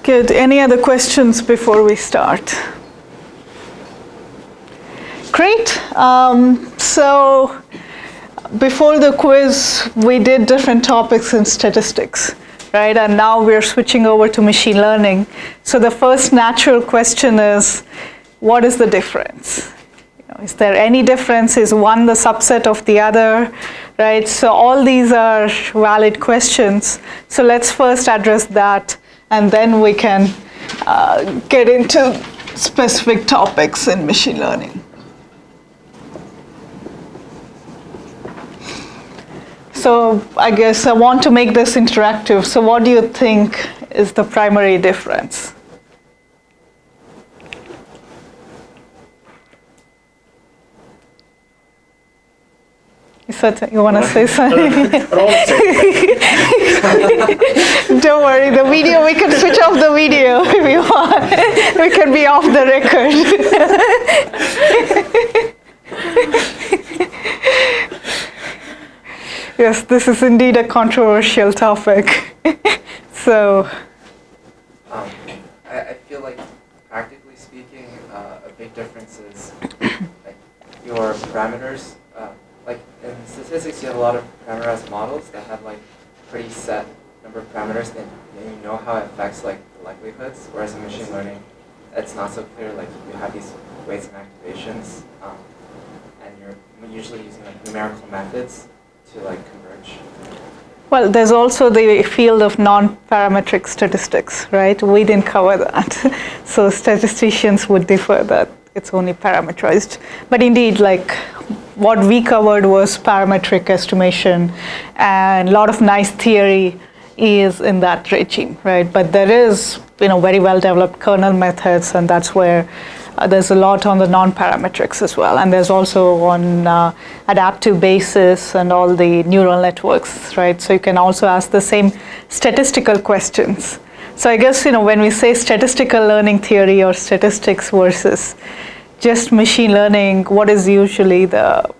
Good. Any other questions before we start? Great. So before the quiz, we did different topics in statistics, right? And now we're switching over to machine learning. So the first natural question is, what is the difference? Is there any difference? Is one the subset of the other, right? So all these are valid questions. So let's first address that, and then we can get into specific topics in machine learning. So I guess I want to make this interactive. So what do you think is the primary difference? You want to say something? Don't worry, the video, we can switch off the video if you want. We can be off the record. Yes, this is indeed a controversial topic. So, I feel like, practically speaking, a big difference is like your parameters. Like in statistics, you have a lot of parameterized models that have like pretty set number of parameters, and you know how it affects like the likelihoods. Whereas in machine learning, it's not so clear. Like you have these weights and activations, and you're usually using like numerical methods to like converge. Well, there's also the field of non-parametric statistics, right? We didn't cover that. So statisticians would differ that it's only parameterized. But indeed, like what we covered was parametric estimation, and a lot of nice theory is in that regime, right? But there is, very well-developed kernel methods, and that's where there's a lot on the non-parametrics as well. And there's also on adaptive basis and all the neural networks, right? So you can also ask the same statistical questions. So I guess, when we say statistical learning theory or statistics versus just machine learning, what is usually the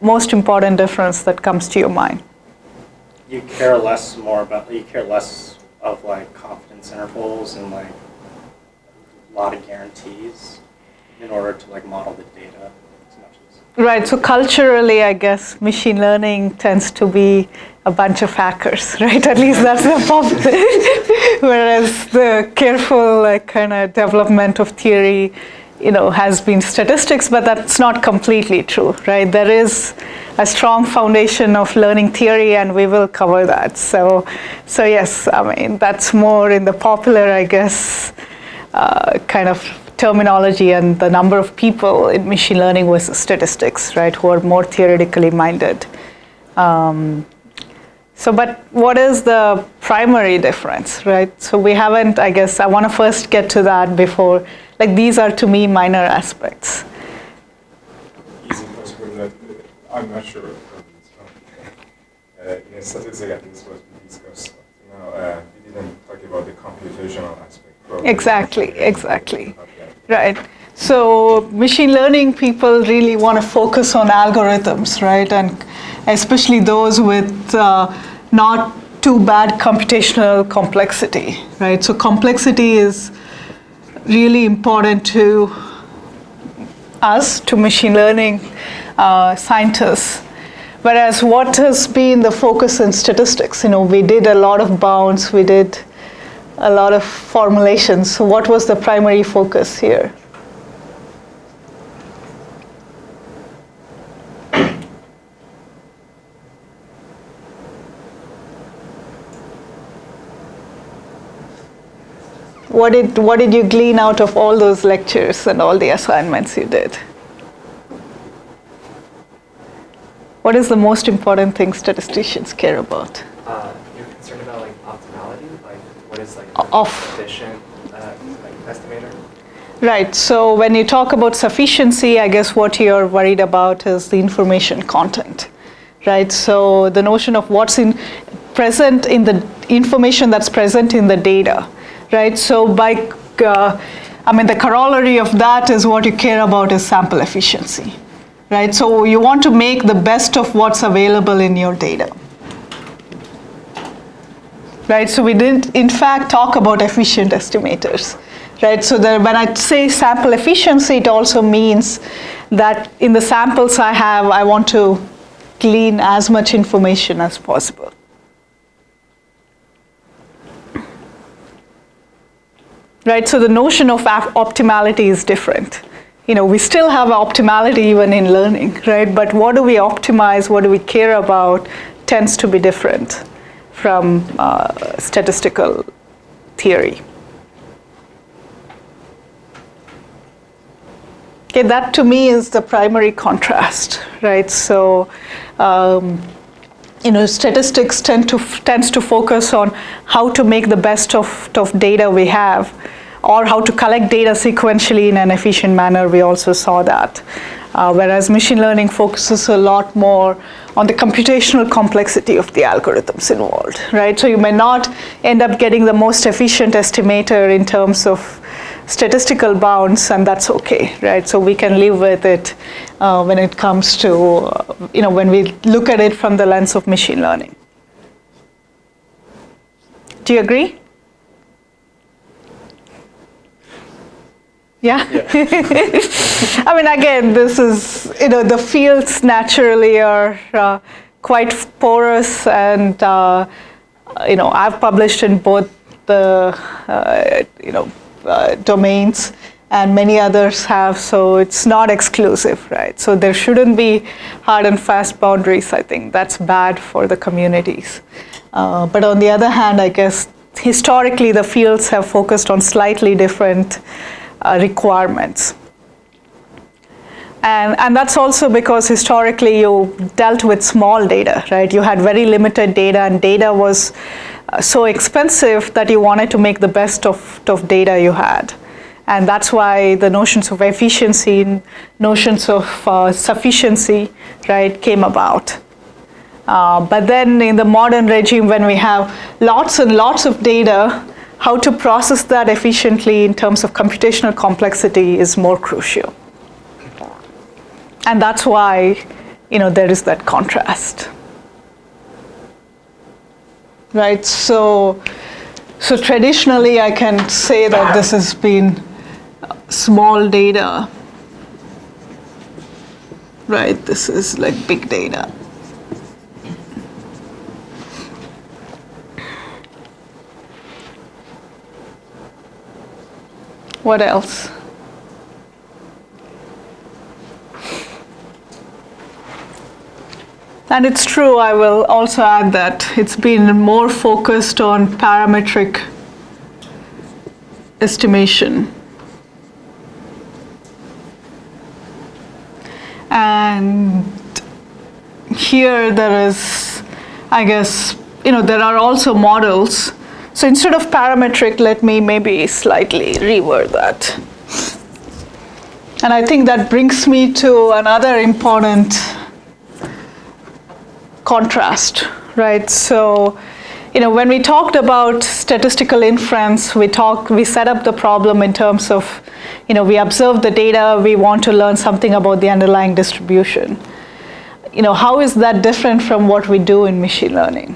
most important difference that comes to your mind? You care less of like confidence intervals and like a lot of guarantees in order to like model the data as much as. Right, so culturally, I guess machine learning tends to be a bunch of hackers, right? At least that's the problem. Whereas the careful kind of development of theory, has been statistics, but that's not completely true, right? There is a strong foundation of learning theory, and we will cover that. So yes, that's more in the popular, I guess, kind of terminology and the number of people in machine learning versus statistics, right, who are more theoretically minded. But what is the primary difference, right? So we haven't, I guess, I want to first get to that before, these are to me minor aspects. Is it possible that, I'm not sure, in statistics, I think this was discussed, we didn't talk about the computational aspect. Exactly. Right. So machine learning people really want to focus on algorithms, right? And especially those with not too bad computational complexity, right? So complexity is really important to us, to machine learning scientists. Whereas what has been the focus in statistics? We did a lot of bounds, we did a lot of formulations. So what was the primary focus here? What did you glean out of all those lectures and all the assignments you did? What is the most important thing statisticians care about? You're concerned about optimality, what is efficient estimator? Right. So when you talk about sufficiency, I guess what you're worried about is the information content, right? So the notion of what's present in the information that's present in the data. Right, so the corollary of that is what you care about is sample efficiency, right? So you want to make the best of what's available in your data. right? So we didn't, in fact, talk about efficient estimators, right? So when I say sample efficiency, it also means that in the samples I have, I want to glean as much information as possible. Right, so the notion of optimality is different. We still have optimality even in learning, right? But what do we optimize, what do we care about tends to be different from statistical theory. Okay, that to me is the primary contrast, right? So, statistics tends to focus on how to make the best of data we have, or how to collect data sequentially in an efficient manner. We also saw that. Whereas machine learning focuses a lot more on the computational complexity of the algorithms involved, right? So you may not end up getting the most efficient estimator in terms of statistical bounds, and that's okay, right? So we can live with it when it comes to, when we look at it from the lens of machine learning. Do you agree? Yeah? I mean, again, this is, the fields naturally are quite porous, and, I've published in both the, domains, and many others have, so it's not exclusive, right? So there shouldn't be hard and fast boundaries. I think that's bad for the communities. But on the other hand, I guess historically the fields have focused on slightly different requirements. And that's also because historically you dealt with small data, right? You had very limited data, and data was so expensive that you wanted to make the best of data you had. And that's why the notions of efficiency, notions of sufficiency, right, came about. But then in the modern regime, when we have lots and lots of data, how to process that efficiently in terms of computational complexity is more crucial. And that's why, there is that contrast. Right, so traditionally I can say that this has been small data, right? This is like big data. What else? And it's true, I will also add that it's been more focused on parametric estimation. And here there is, I guess, there are also models. So instead of parametric, let me maybe slightly reword that. And I think that brings me to another important contrast, right? So, when we talked about statistical inference, we set up the problem in terms of, we observe the data, we want to learn something about the underlying distribution. How is that different from what we do in machine learning?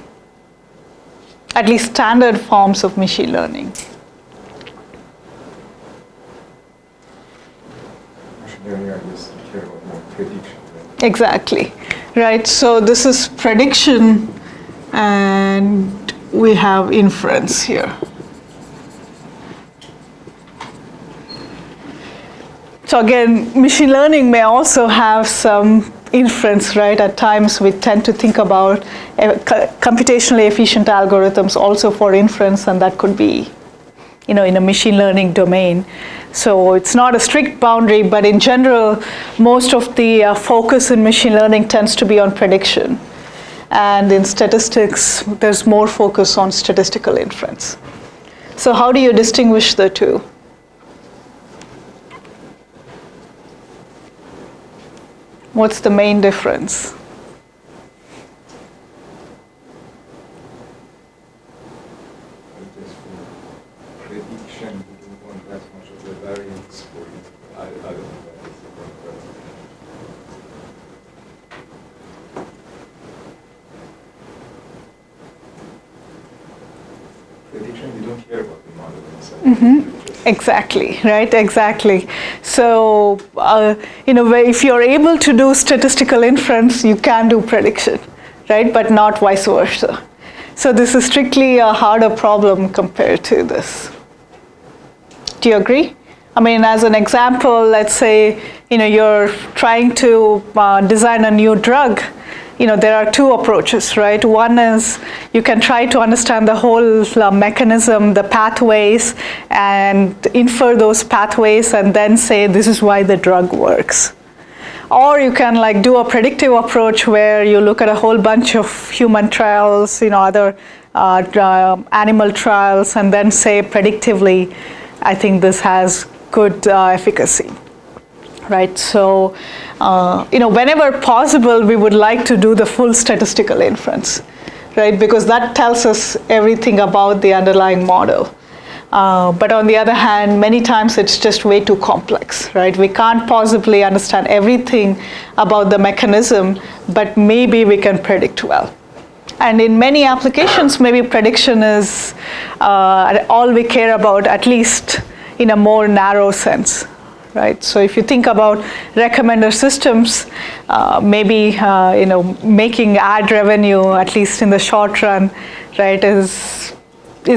At least standard forms of machine learning. Machine learning, I guess, you care about more prediction. Right? Exactly, right? So this is prediction, and we have inference here. So again, machine learning may also have some inference, right? At times we tend to think about computationally efficient algorithms also for inference, and that could be, in a machine learning domain. So it's not a strict boundary, but in general, most of the focus in machine learning tends to be on prediction. And in statistics, there's more focus on statistical inference. So how do you distinguish the two? What's the main difference? Just for prediction, we don't want that much of the variance for it. I don't know. prediction, you don't care about the model inside. Exactly, right? Exactly. So, if you're able to do statistical inference, you can do prediction, right? But not vice versa. So this is strictly a harder problem compared to this. Do you agree? I mean, as an example, let's say, you're trying to design a new drug. There are two approaches, right? One is you can try to understand the whole mechanism, the pathways, and infer those pathways and then say this is why the drug works. Or you can do a predictive approach where you look at a whole bunch of human trials, other animal trials, and then say predictively, I think this has good efficacy. Right, so whenever possible, we would like to do the full statistical inference, right? Because that tells us everything about the underlying model. But on the other hand, many times it's just way too complex, right? We can't possibly understand everything about the mechanism, but maybe we can predict well. And in many applications, maybe prediction is all we care about, at least in a more narrow sense. Right, so if you think about recommender systems, maybe making ad revenue, at least in the short run, right, is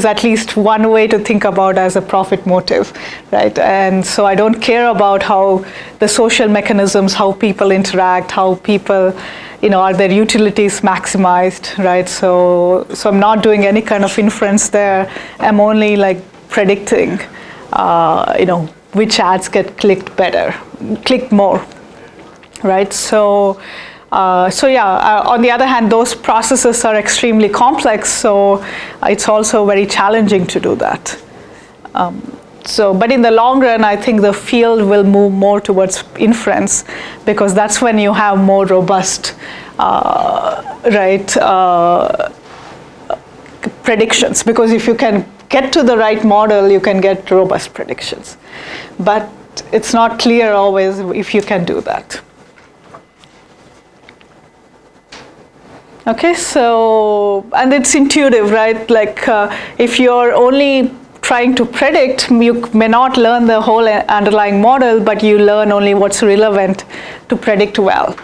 at least one way to think about as a profit motive, right? And so I don't care about how the social mechanisms, how people interact, how people, are their utilities maximized, right? So I'm not doing any kind of inference there. I'm only predicting, which ads get clicked more, right? So on the other hand, those processes are extremely complex, so it's also very challenging to do that. But in the long run, I think the field will move more towards inference, because that's when you have more robust, predictions. Because if you can get to the right model, you can get robust predictions. But it's not clear always if you can do that. Okay, so, and it's intuitive, right? If you're only trying to predict, you may not learn the whole underlying model, but you learn only what's relevant to predict well.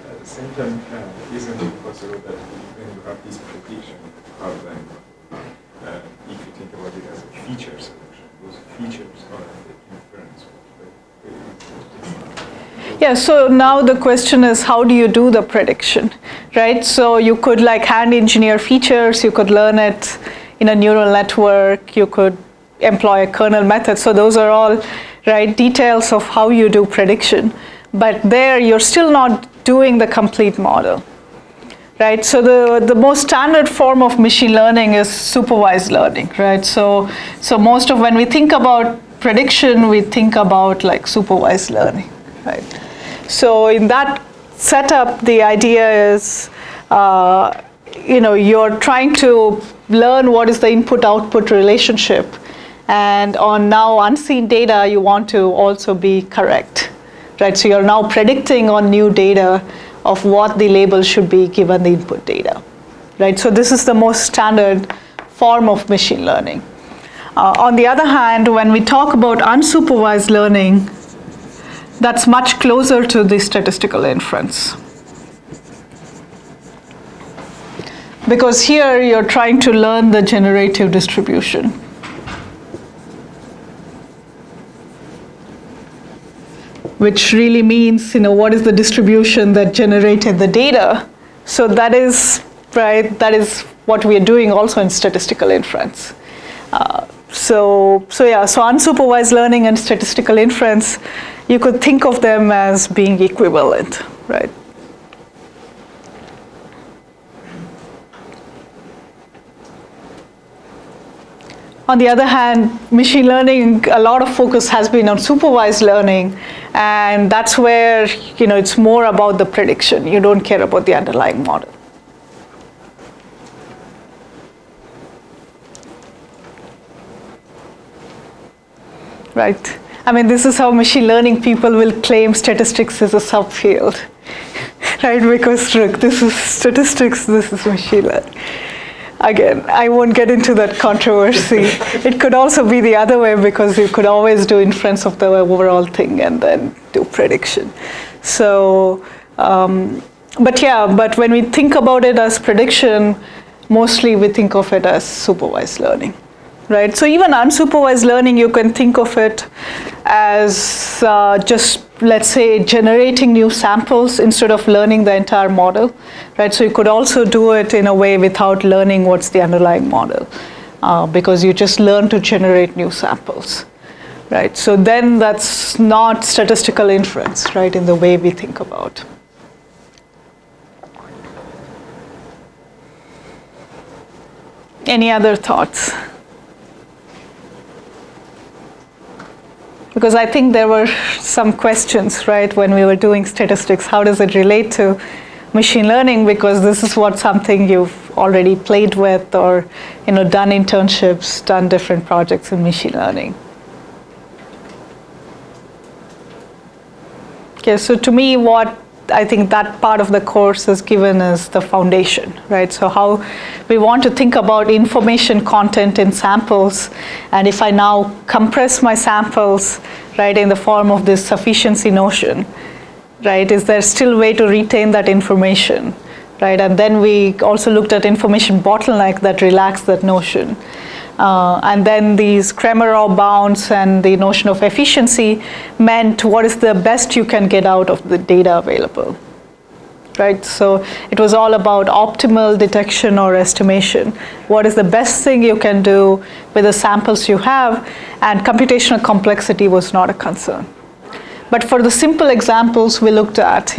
At the same time, isn't it possible that when you have this prediction problem, if you think about it as a feature selection, those features are the inference? Yeah, so now the question is, how do you do the prediction, right? So you could hand engineer features, you could learn it in a neural network, you could employ a kernel method. So those are all details of how you do prediction. But there you're still not doing the complete model, right? So the most standard form of machine learning is supervised learning, right? So most of when we think about prediction, we think about supervised learning, right? So in that setup, the idea is, you're trying to learn what is the input-output relationship, and on now unseen data, you want to also be correct, right? So you're now predicting on new data of what the label should be given the input data, right? So this is the most standard form of machine learning. On the other hand, when we talk about unsupervised learning, that's much closer to the statistical inference. Because here you're trying to learn the generative distribution. Which really means, what is the distribution that generated the data? So that is what we are doing also in statistical inference. So unsupervised learning and statistical inference, you could think of them as being equivalent, right? On the other hand, machine learning, a lot of focus has been on supervised learning, and that's where it's more about the prediction. You don't care about the underlying model. Right. I mean, this is how machine learning people will claim statistics is a subfield. right? Because look, this is statistics, this is machine learning. Again, I won't get into that controversy. It could also be the other way, because you could always do inference of the overall thing and then do prediction. So, but when we think about it as prediction, mostly we think of it as supervised learning, right? So even unsupervised learning, you can think of it as just, let's say, generating new samples instead of learning the entire model, right? So you could also do it in a way without learning what's the underlying model, because you just learn to generate new samples, right? So then that's not statistical inference, right, in the way we think about. Any other thoughts? Because I think there were some questions, right, when we were doing statistics. How does it relate to machine learning? Because this is what something you've already played with, or done internships, done different projects in machine learning. Okay, so to me, what I think that part of the course is given is the foundation, right? So how we want to think about information content in samples, and if I now compress my samples, right, in the form of this sufficiency notion, right, is there still a way to retain that information, right? And then we also looked at information bottleneck that relaxed that notion. And then these Kramer-Rao bounds and the notion of efficiency meant what is the best you can get out of the data available, right? So it was all about optimal detection or estimation. What is the best thing you can do with the samples you have? And computational complexity was not a concern. But for the simple examples we looked at,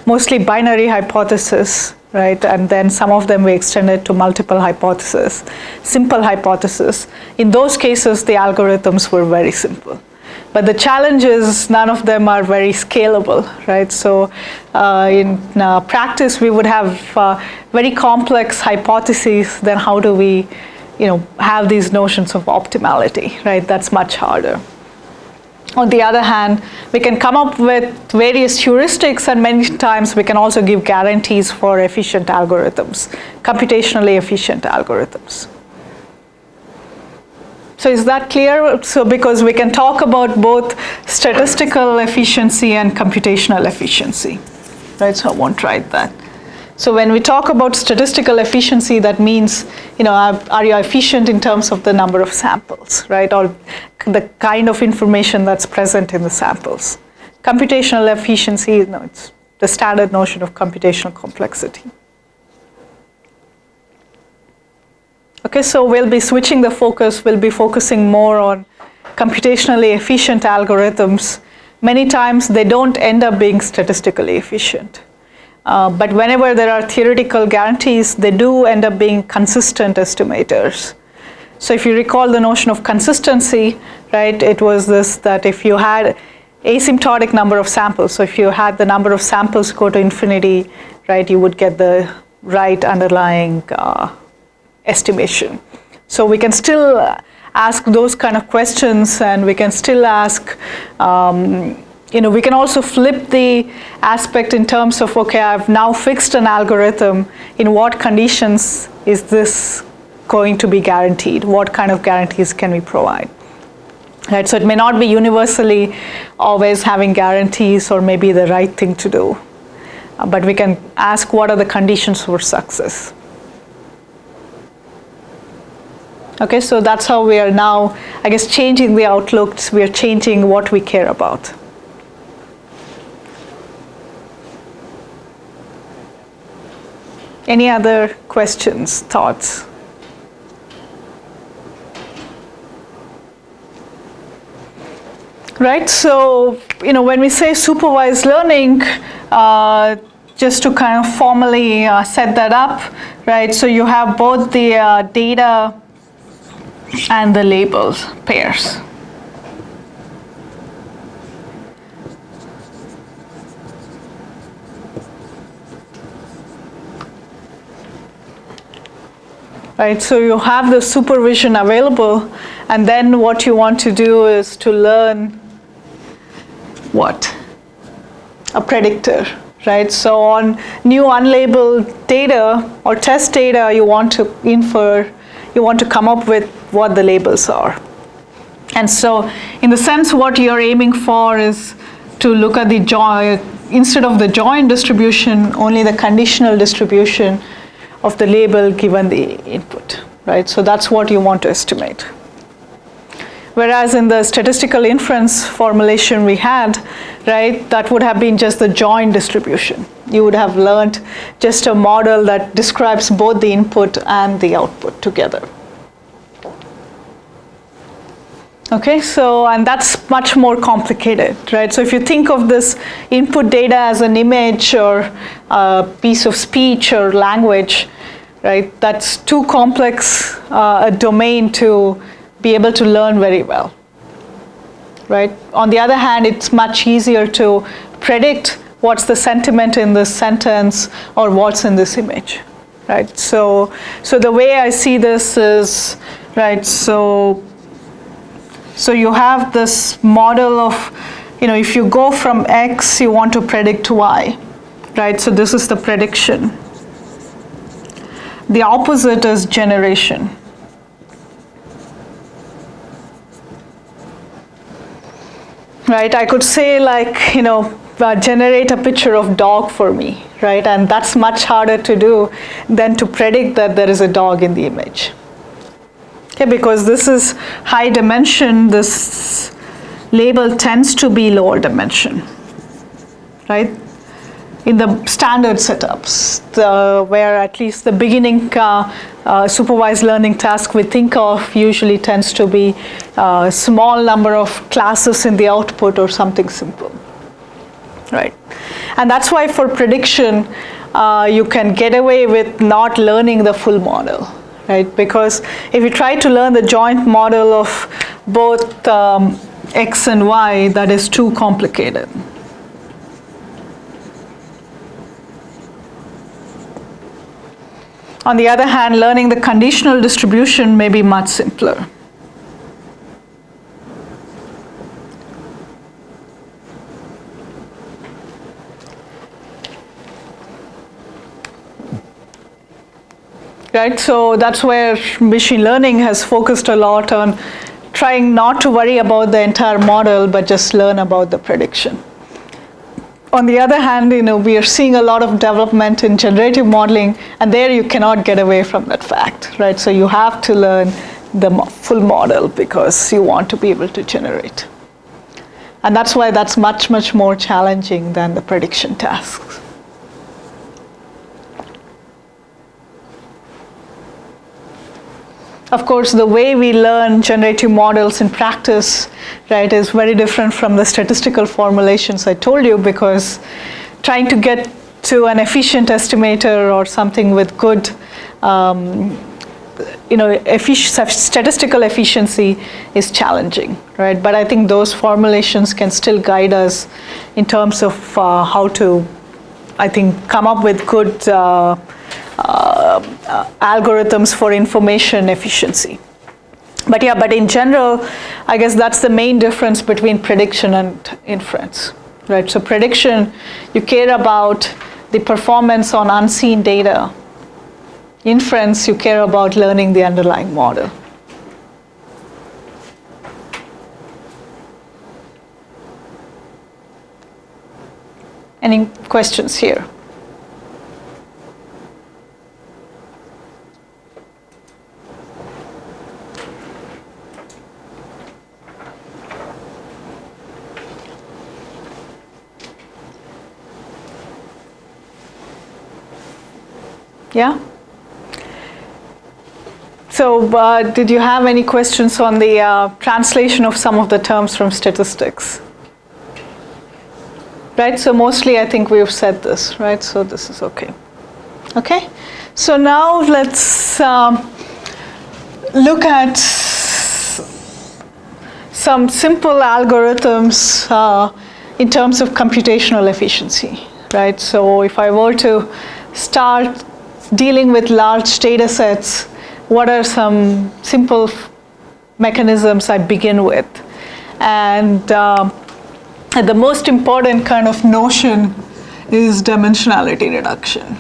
mostly binary hypothesis, right? And then some of them we extended to multiple hypotheses, simple hypothesis. In those cases, the algorithms were very simple. But the challenge is none of them are very scalable, right? So in practice, we would have very complex hypotheses. Then how do we, have these notions of optimality, right? That's much harder. On the other hand, we can come up with various heuristics, and many times we can also give guarantees for efficient algorithms, computationally efficient algorithms. So is that clear? So because we can talk about both statistical efficiency and computational efficiency, right? So I won't write that. So when we talk about statistical efficiency, that means, are you efficient in terms of the number of samples, right? Or the kind of information that's present in the samples. Computational efficiency, it's the standard notion of computational complexity. Okay, so we'll be switching the focus. We'll be focusing more on computationally efficient algorithms. Many times they don't end up being statistically efficient. But whenever there are theoretical guarantees, they do end up being consistent estimators. So if you recall the notion of consistency, right, it was this, that if you had asymptotic number of samples, so if you had the number of samples go to infinity, right, you would get the right underlying estimation. So we can still ask those kind of questions, and we can still ask, we can also flip the aspect in terms of, okay, I've now fixed an algorithm. In what conditions is this going to be guaranteed? What kind of guarantees can we provide? Right, so it may not be universally always having guarantees or maybe the right thing to do. But we can ask what are the conditions for success. Okay, so that's how we are now, I guess, changing the outlooks. We are changing what we care about. Any other questions, thoughts? Right, so when we say supervised learning, just to kind of formally set that up, right? So you have both the data and the labels pairs. Right, so you have the supervision available, and then what you want to do is to learn what? A predictor, right? So on new unlabeled data or test data, you want to infer, you want to come up with what the labels are. And so in the sense, what you're aiming for is to look at the join, instead of the joint distribution, only the conditional distribution of the label given the input, right? So that's what you want to estimate. Whereas in the statistical inference formulation we had, right, that would have been just the joint distribution. You would have learned just a model that describes both the input and the output together. Okay, so, and that's much more complicated, right? So if you think of this input data as an image or a piece of speech or language, right, that's too complex a domain to be able to learn very well, right? On the other hand, it's much easier to predict what's the sentiment in this sentence or what's in this image, right? So the way I see this is, right, so you have this model of, if you go from X, you want to predict Y, right? So this is the prediction. The opposite is generation. Right, I could say like, generate a picture of dog for me, right? And that's much harder to do than to predict that there is a dog in the image. Okay, because this is high dimension, this label tends to be lower dimension, right? In the standard setups, where at least the beginning supervised learning task we think of usually tends to be a small number of classes in the output or something simple, right? And that's why for prediction, you can get away with not learning the full model, right? Because if you try to learn the joint model of both X and Y, that is too complicated. On the other hand, learning the conditional distribution may be much simpler. Right, so that's where machine learning has focused a lot on trying not to worry about the entire model, but just learn about the prediction. On the other hand, we are seeing a lot of development in generative modeling, and there you cannot get away from that fact, right? So you have to learn the full model because you want to be able to generate. And that's why that's much, much more challenging than the prediction tasks. Of course, the way we learn generative models in practice, right, is very different from the statistical formulations I told you, because trying to get to an efficient estimator or something with good, statistical efficiency is challenging, right? But I think those formulations can still guide us in terms of how to, I think, come up with good algorithms for information efficiency. But in general, I guess that's the main difference between prediction and inference, right? So prediction, you care about the performance on unseen data. Inference, you care about learning the underlying model. Any questions here? Yeah? So did you have any questions on the translation of some of the terms from statistics? Right, so mostly I think we've said this, right? So this is okay. Okay, so now let's look at some simple algorithms in terms of computational efficiency, right? So if I were to start dealing with large data sets, what are some simple mechanisms I begin with? And the most important kind of notion is dimensionality reduction.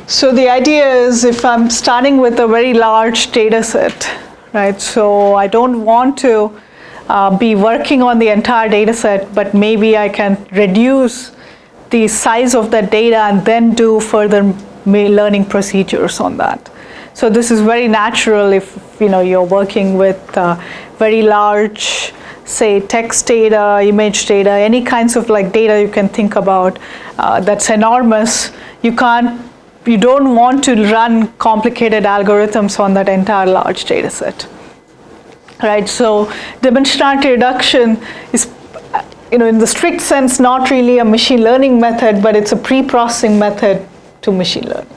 So the idea is if I'm starting with a very large data set, right? So I don't want to be working on the entire data set, but maybe I can reduce the size of that data and then do further learning procedures on that. So this is very natural if you're working with very large, say, text data, image data, any kinds of like data you can think about that's enormous. You don't want to run complicated algorithms on that entire large data set, right? So dimensionality reduction is, in the strict sense, not really a machine learning method, but it's a pre-processing method to machine learning.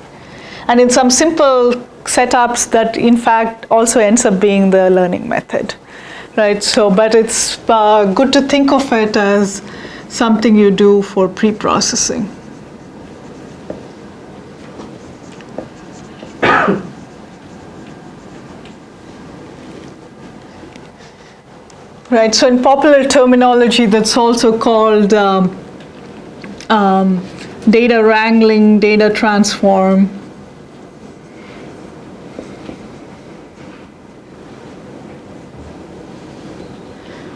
And in some simple setups, that in fact also ends up being the learning method, right? So, but it's good to think of it as something you do for pre-processing. Right, so in popular terminology, that's also called data wrangling, data transform.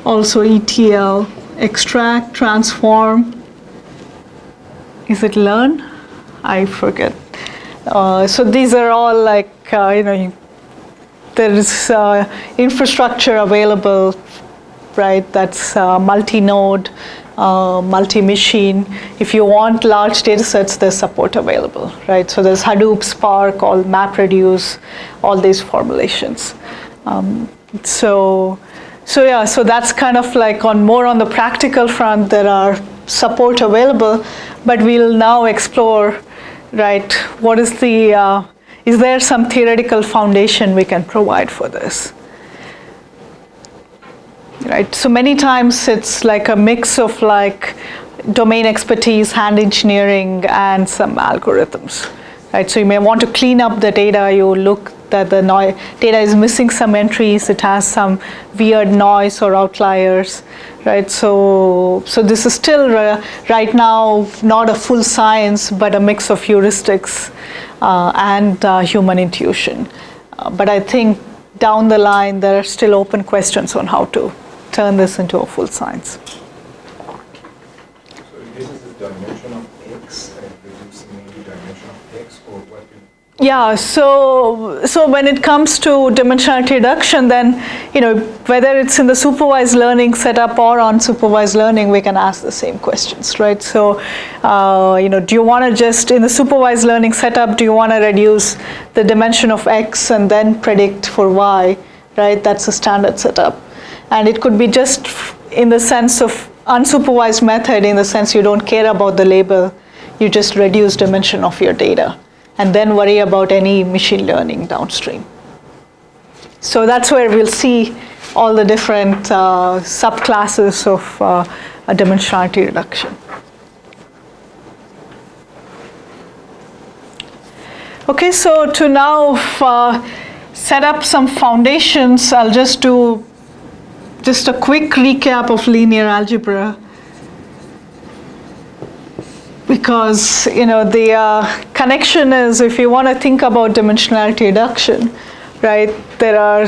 Also ETL, extract, transform. Is it learn? I forget. So these are all like, there is infrastructure available, right? That's multi-node, multi-machine. If you want large data sets, there's support available, right? So there's Hadoop, Spark, all MapReduce, all these formulations. So that's kind of like more on the practical front, there are support available, but we'll now explore, right, what is is there some theoretical foundation we can provide for this? Right, so many times it's like a mix of like domain expertise, hand engineering, and some algorithms. Right, so you may want to clean up the data. You look that the data is missing some entries. It has some weird noise or outliers. Right, so this is still right now not a full science, but a mix of heuristics and human intuition. But I think down the line there are still open questions on how to turn this into a full science. So this is the dimension of X, reducing maybe dimension of X, or what? Yeah, so when it comes to dimensionality reduction, then whether it's in the supervised learning setup or unsupervised learning, we can ask the same questions, right? So do you want to just in the supervised learning setup, do you want to reduce the dimension of X and then predict for Y, right? That's a standard setup. And it could be just in the sense of unsupervised method, in the sense you don't care about the label, you just reduce dimension of your data and then worry about any machine learning downstream. So that's where we'll see all the different subclasses of a dimensionality reduction. Okay, so to now set up some foundations, I'll just do just a quick recap of linear algebra, because the connection is, if you want to think about dimensionality reduction, right? There are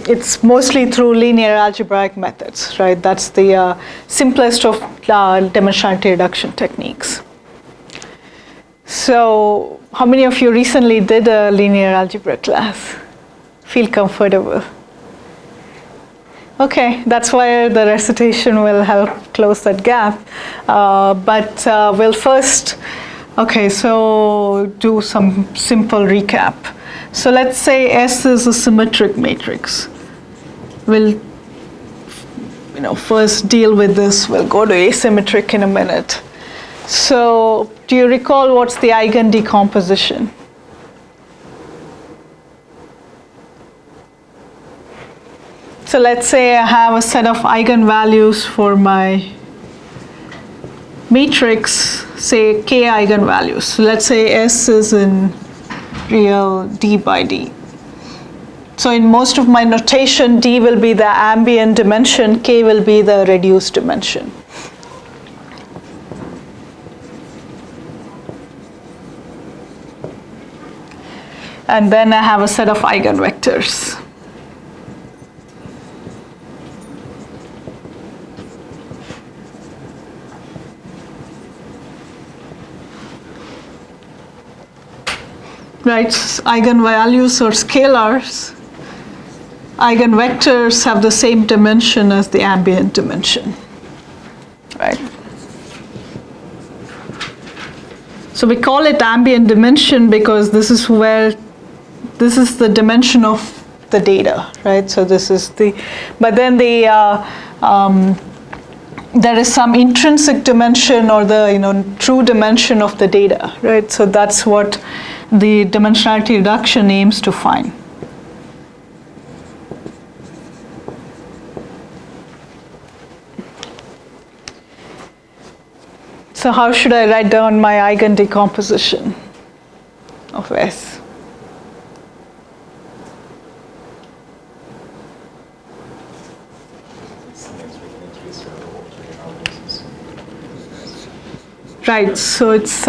it's mostly through linear algebraic methods, right? That's the simplest of dimensionality reduction techniques. So, how many of you recently did a linear algebra class? Feel comfortable? Okay, that's why the recitation will help close that gap. But we'll first, so do some simple recap. So let's say S is a symmetric matrix. We'll first deal with this. We'll go to asymmetric in a minute. So do you recall what's the eigen decomposition? So let's say I have a set of eigenvalues for my matrix, say k eigenvalues. So let's say S is in real d by d. So in most of my notation, d will be the ambient dimension, k will be the reduced dimension. And then I have a set of eigenvectors. Right, eigenvalues or scalars, eigenvectors have the same dimension as the ambient dimension, right? So we call it ambient dimension because this is the dimension of the data, right? So this is but then there is some intrinsic dimension or the true dimension of the data, right? So that's what the dimensionality reduction aims to find. So how should I write down my eigen decomposition of S? Right, so it's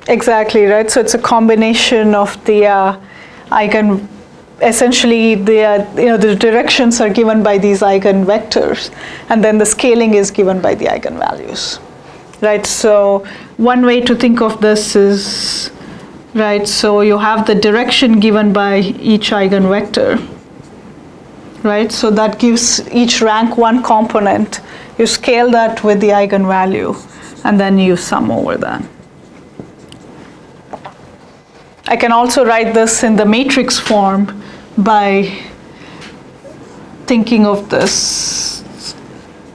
exactly right. So it's a combination of the essentially the directions are given by these eigenvectors, and then the scaling is given by the eigenvalues, right? So one way to think of this is, right, so you have the direction given by each eigenvector, right? So that gives each rank one component. You scale that with the eigenvalue, and then you sum over that. I can also write this in the matrix form by thinking of this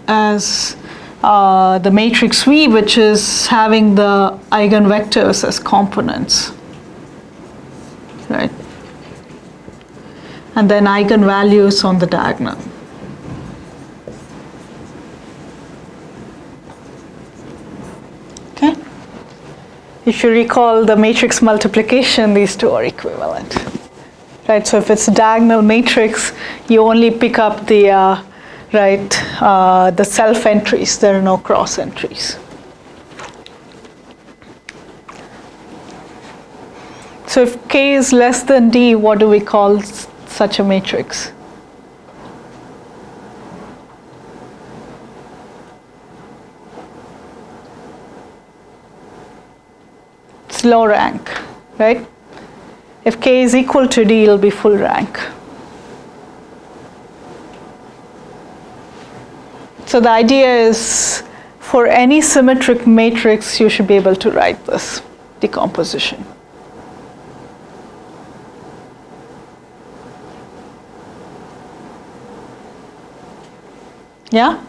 as the matrix V, which is having the eigenvectors as components, right? And then eigenvalues on the diagonal. Okay? If you recall the matrix multiplication, these two are equivalent. Right, so if it's a diagonal matrix, you only pick up the the self entries. There are no cross entries. So if K is less than D, what do we call such a matrix? It's low rank, right? If K is equal to D, it'll be full rank. So the idea is, for any symmetric matrix, you should be able to write this decomposition. Yeah?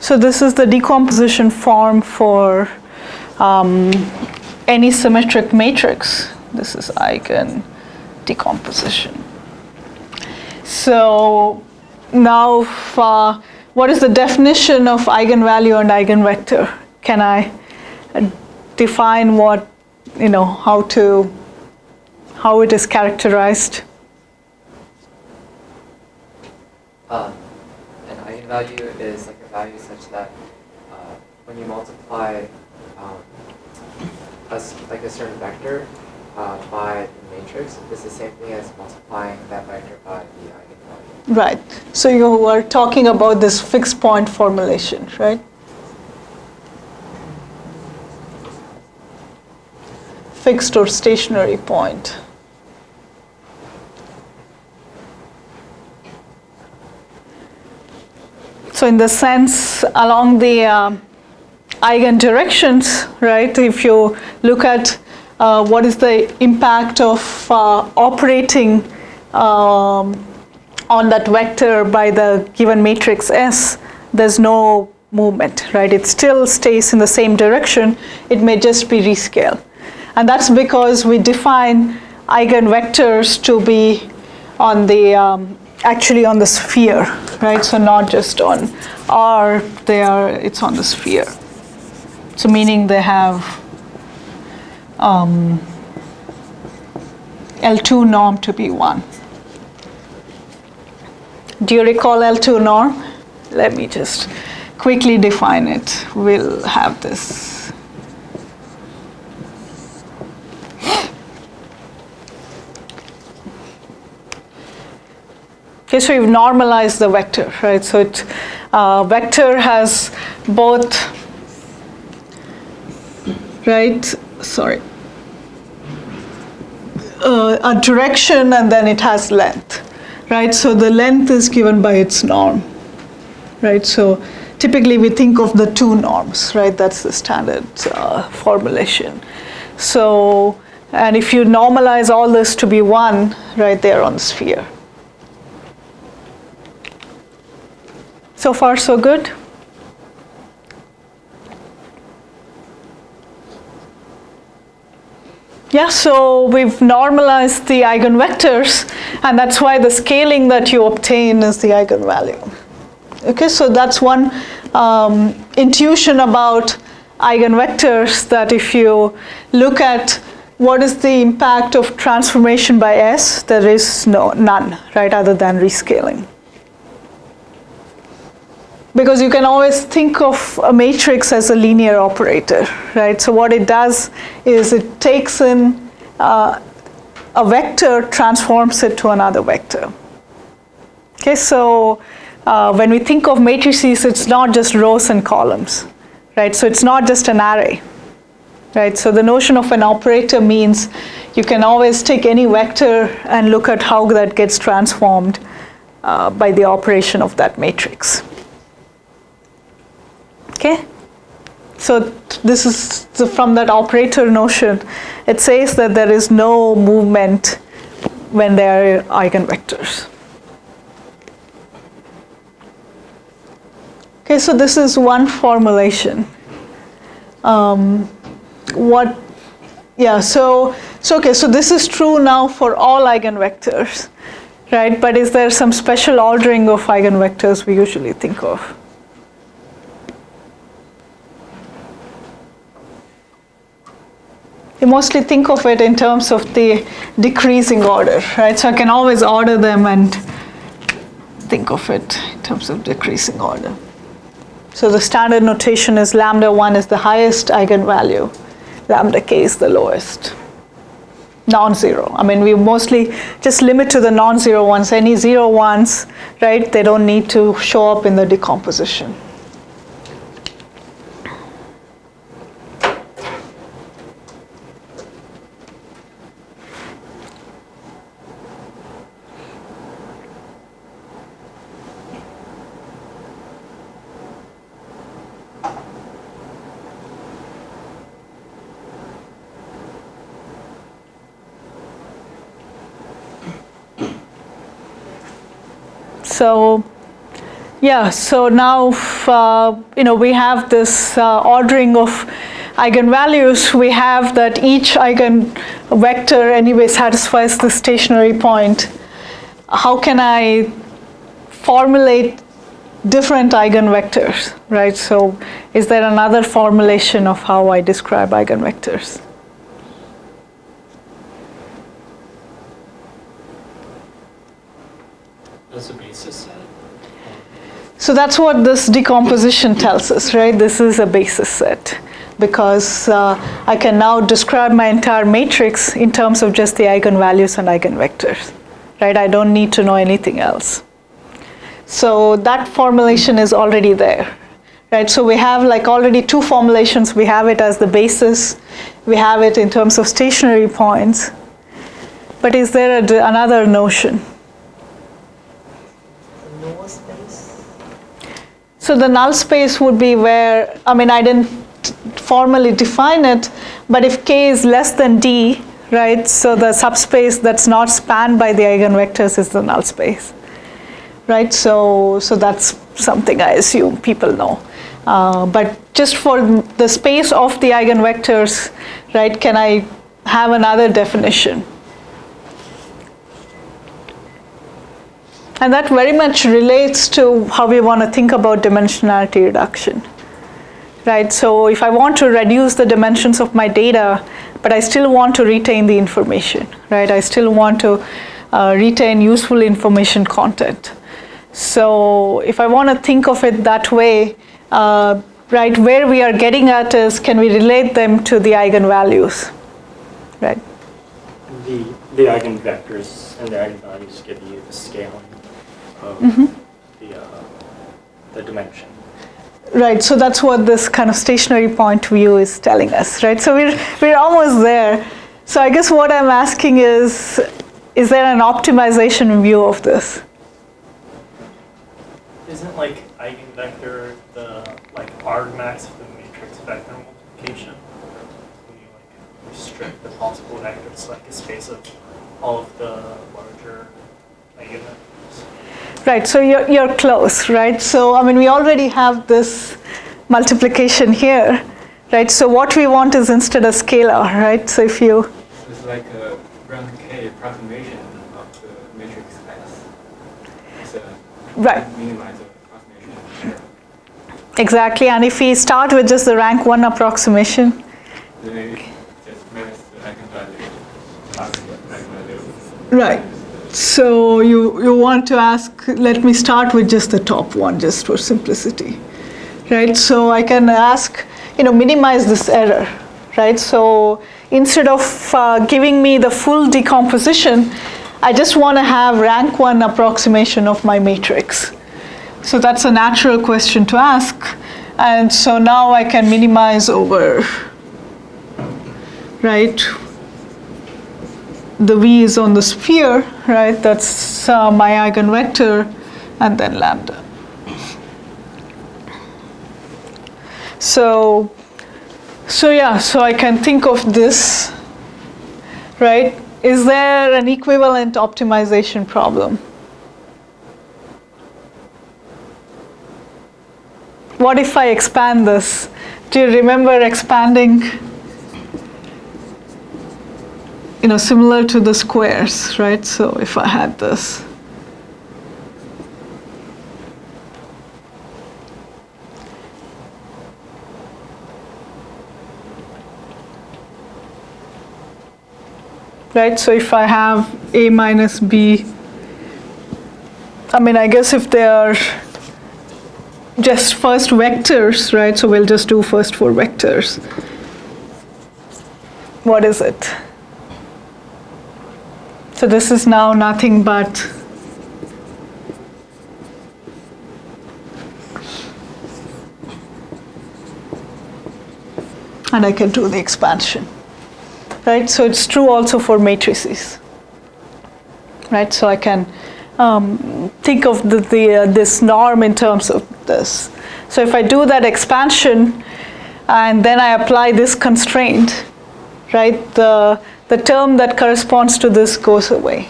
So this is the decomposition form for any symmetric matrix. This is eigen decomposition. So now, what is the definition of eigenvalue and eigenvector? Can I define what, how it is characterized? An eigenvalue is like a value such that when you multiply a certain vector by the matrix, it's the same thing as multiplying that vector by the eigenvalue. Right. So you are talking about this fixed point formulation, right? Fixed or stationary point. So in the sense, along the eigen directions, right? If you look at what is the impact of operating on that vector by the given matrix S, there's no movement, right? It still stays in the same direction. It may just be rescaled. And that's because we define eigenvectors to be on the actually on the sphere, right? So not just on R, it's on the sphere. So meaning they have L2 norm to be 1. Do you recall L2 norm? Let me just quickly define it. We'll have this. Okay, so we've normalized the vector, right? So vector has both, right? Sorry. A direction, and then it has length, right? So the length is given by its norm, right? So typically we think of the two norms, right? That's the standard formulation. So, and if you normalize all this to be 1, right there on the sphere. So far, so good? Yeah, so we've normalized the eigenvectors, and that's why the scaling that you obtain is the eigenvalue. Okay, so that's one intuition about eigenvectors, that if you look at what is the impact of transformation by S, there is none, right, other than rescaling. Because you can always think of a matrix as a linear operator, right? So what it does is it takes in a vector, transforms it to another vector. Okay, so when we think of matrices, it's not just rows and columns, right? So it's not just an array, right? So the notion of an operator means you can always take any vector and look at how that gets transformed by the operation of that matrix. Okay, so this is from that operator notion. It says that there is no movement when there are eigenvectors. Okay, so this is one formulation. So this is true now for all eigenvectors, right? But is there some special ordering of eigenvectors we usually think of? You mostly think of it in terms of the decreasing order, right? So I can always order them and think of it in terms of decreasing order. So the standard notation is lambda 1 is the highest eigenvalue, lambda k is the lowest. Non-zero. I mean, we mostly just limit to the non-zero ones. Any 0 ones, right, they don't need to show up in the decomposition. So, yeah, so now, we have this ordering of eigenvalues. We have that each eigenvector anyway satisfies the stationary point. How can I formulate different eigenvectors, right? So is there another formulation of how I describe eigenvectors? That's a basis set? So that's what this decomposition tells us, right? This is a basis set, because I can now describe my entire matrix in terms of just the eigenvalues and eigenvectors, right? I don't need to know anything else. So that formulation is already there, right? So we have like already two formulations. We have it as the basis. We have it in terms of stationary points. But is there another notion? So the null space would be where, I mean, I didn't formally define it, but if k is less than d, right, so the subspace that's not spanned by the eigenvectors is the null space, right? So that's something I assume people know. But just for the space of the eigenvectors, right, can I have another definition? And that very much relates to how we want to think about dimensionality reduction, right? So if I want to reduce the dimensions of my data, but I still want to retain the information, right? I still want to retain useful information content. So if I want to think of it that way, right, where we are getting at is, can we relate them to the eigenvalues, right? The eigenvectors and the eigenvalues give you the scaling of the dimension. Right, so that's what this kind of stationary point view is telling us, right? So we're almost there. So I guess what I'm asking is there an optimization view of this? Isn't like eigenvector the like argmax of the matrix vector multiplication? When you like restrict the possible vectors to like a space of all of the larger eigenvectors. Right, so you're close, right? So I mean, we already have this multiplication here, right? So what we want is instead a scalar, right? So if you... So it's like a rank K approximation of the matrix S. It's a Right. minimizer approximation. Exactly, and if we start with just the rank 1 approximation, Then it just minus the eigenvalue plus the eigenvalue. right. So you want to ask, let me start with just the top one, just for simplicity, right? So I can ask, minimize this error, right? So instead of giving me the full decomposition, I just want to have rank 1 approximation of my matrix. So that's a natural question to ask. And so now I can minimize over, right? The V is on the sphere, right? That's my eigenvector, and then lambda. So I can think of this, right? Is there an equivalent optimization problem? What if I expand this? Do you remember expanding? Similar to the squares, right? So if I had this. Right, so if I have A minus B, I mean, I guess if they are just first vectors, right? So we'll just do first 4 vectors. What is it? So this is now nothing but and I can do the expansion, right? So it's true also for matrices, right? So I can think of this norm in terms of this. So if I do that expansion and then I apply this constraint, right? The term that corresponds to this goes away,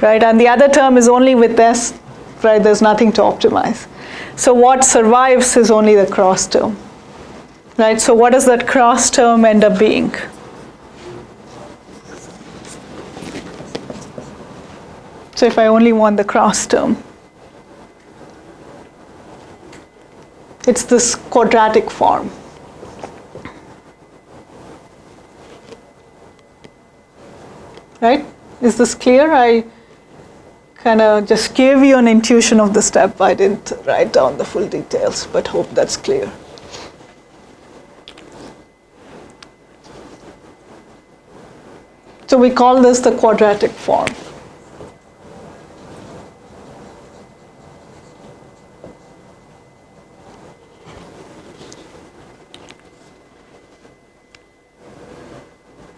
right? And the other term is only with S, right? There's nothing to optimize. So what survives is only the cross term, right? So what does that cross term end up being? So if I only want the cross term, it's this quadratic form. Right? Is this clear? I kind of just gave you an intuition of the step. I didn't write down the full details, but hope that's clear. So we call this the quadratic form.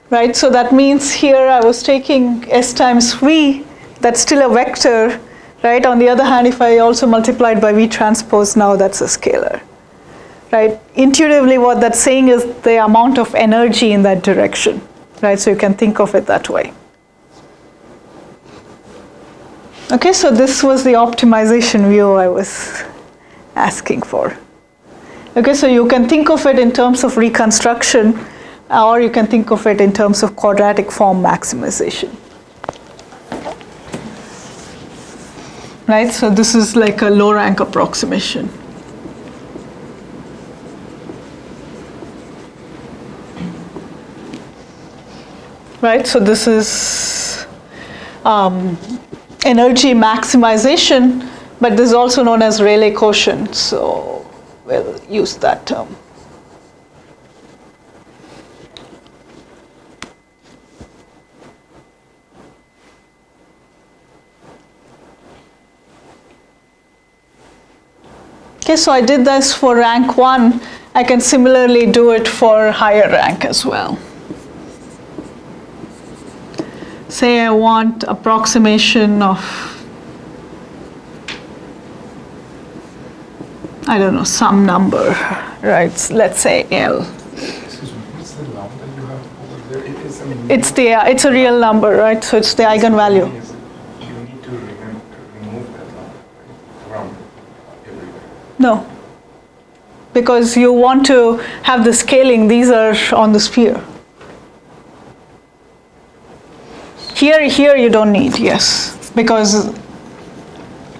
Right, so that means here I was taking S times V, that's still a vector, right? On the other hand, if I also multiplied by V transpose, now that's a scalar, right? Intuitively, what that's saying is the amount of energy in that direction, right? So you can think of it that way. Okay, so this was the optimization view I was asking for. Okay, so you can think of it in terms of reconstruction, or you can think of it in terms of quadratic form maximization. Right, so this is like a low rank approximation. right? So this is energy maximization, but this is also known as Rayleigh quotient, so we'll use that term. Okay, so I did this for rank 1. I can similarly do it for higher rank as well. Say I want approximation of, I don't know, some number, right? Let's say L. Excuse me, what's the number you have over there? It is It's a real number, right? So it's the eigenvalue. You need to remove that number, right? From everywhere. No, because you want to have the scaling. These are on the sphere. Here you don't need, yes, because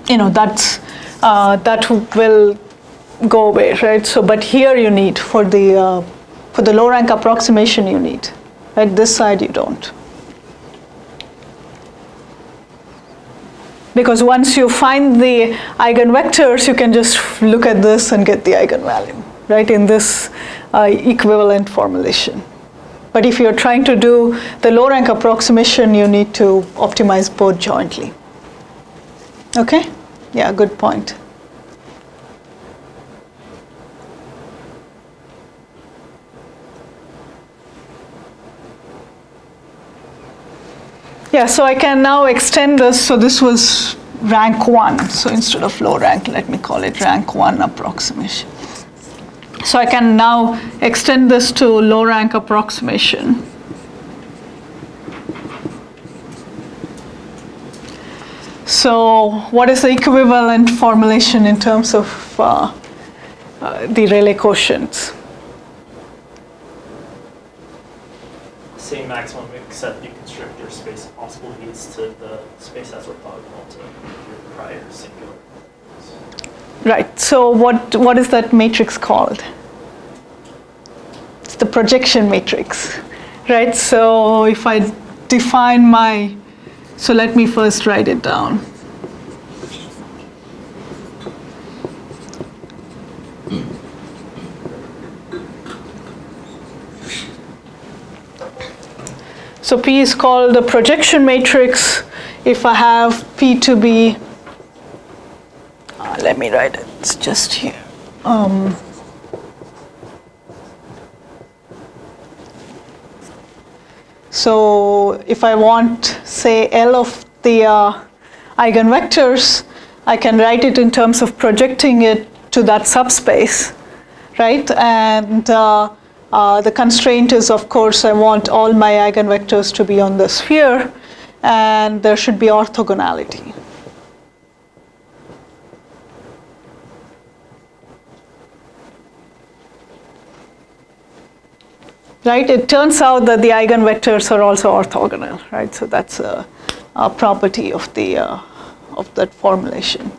that's that will go away, right? So, but here you need for the low rank approximation you need, right? This side you don't, because once you find the eigenvectors, you can just look at this and get the eigenvalue, right? In this equivalent formulation. But if you're trying to do the low rank approximation, you need to optimize both jointly. Okay? Yeah, good point. Yeah, so I can now extend this. So this was rank 1. So instead of low rank, let me call it rank 1 approximation. So I can now extend this to low rank approximation. So what is the equivalent formulation in terms of the Rayleigh quotients? Same maximum, except you constrict your space of possibilities to the space that's orthogonal to your prior singular. Right, so what is that matrix called? It's the projection matrix, right? So if I define so let me first write it down. So P is called the projection matrix. If I have P to be, let me write it, it's just here. So if I want, say, L of the eigenvectors, I can write it in terms of projecting it to that subspace, right? And the constraint is, of course, I want all my eigenvectors to be on the sphere, and there should be orthogonality. Right? It turns out that the eigenvectors are also orthogonal, right? So that's a property of that formulation.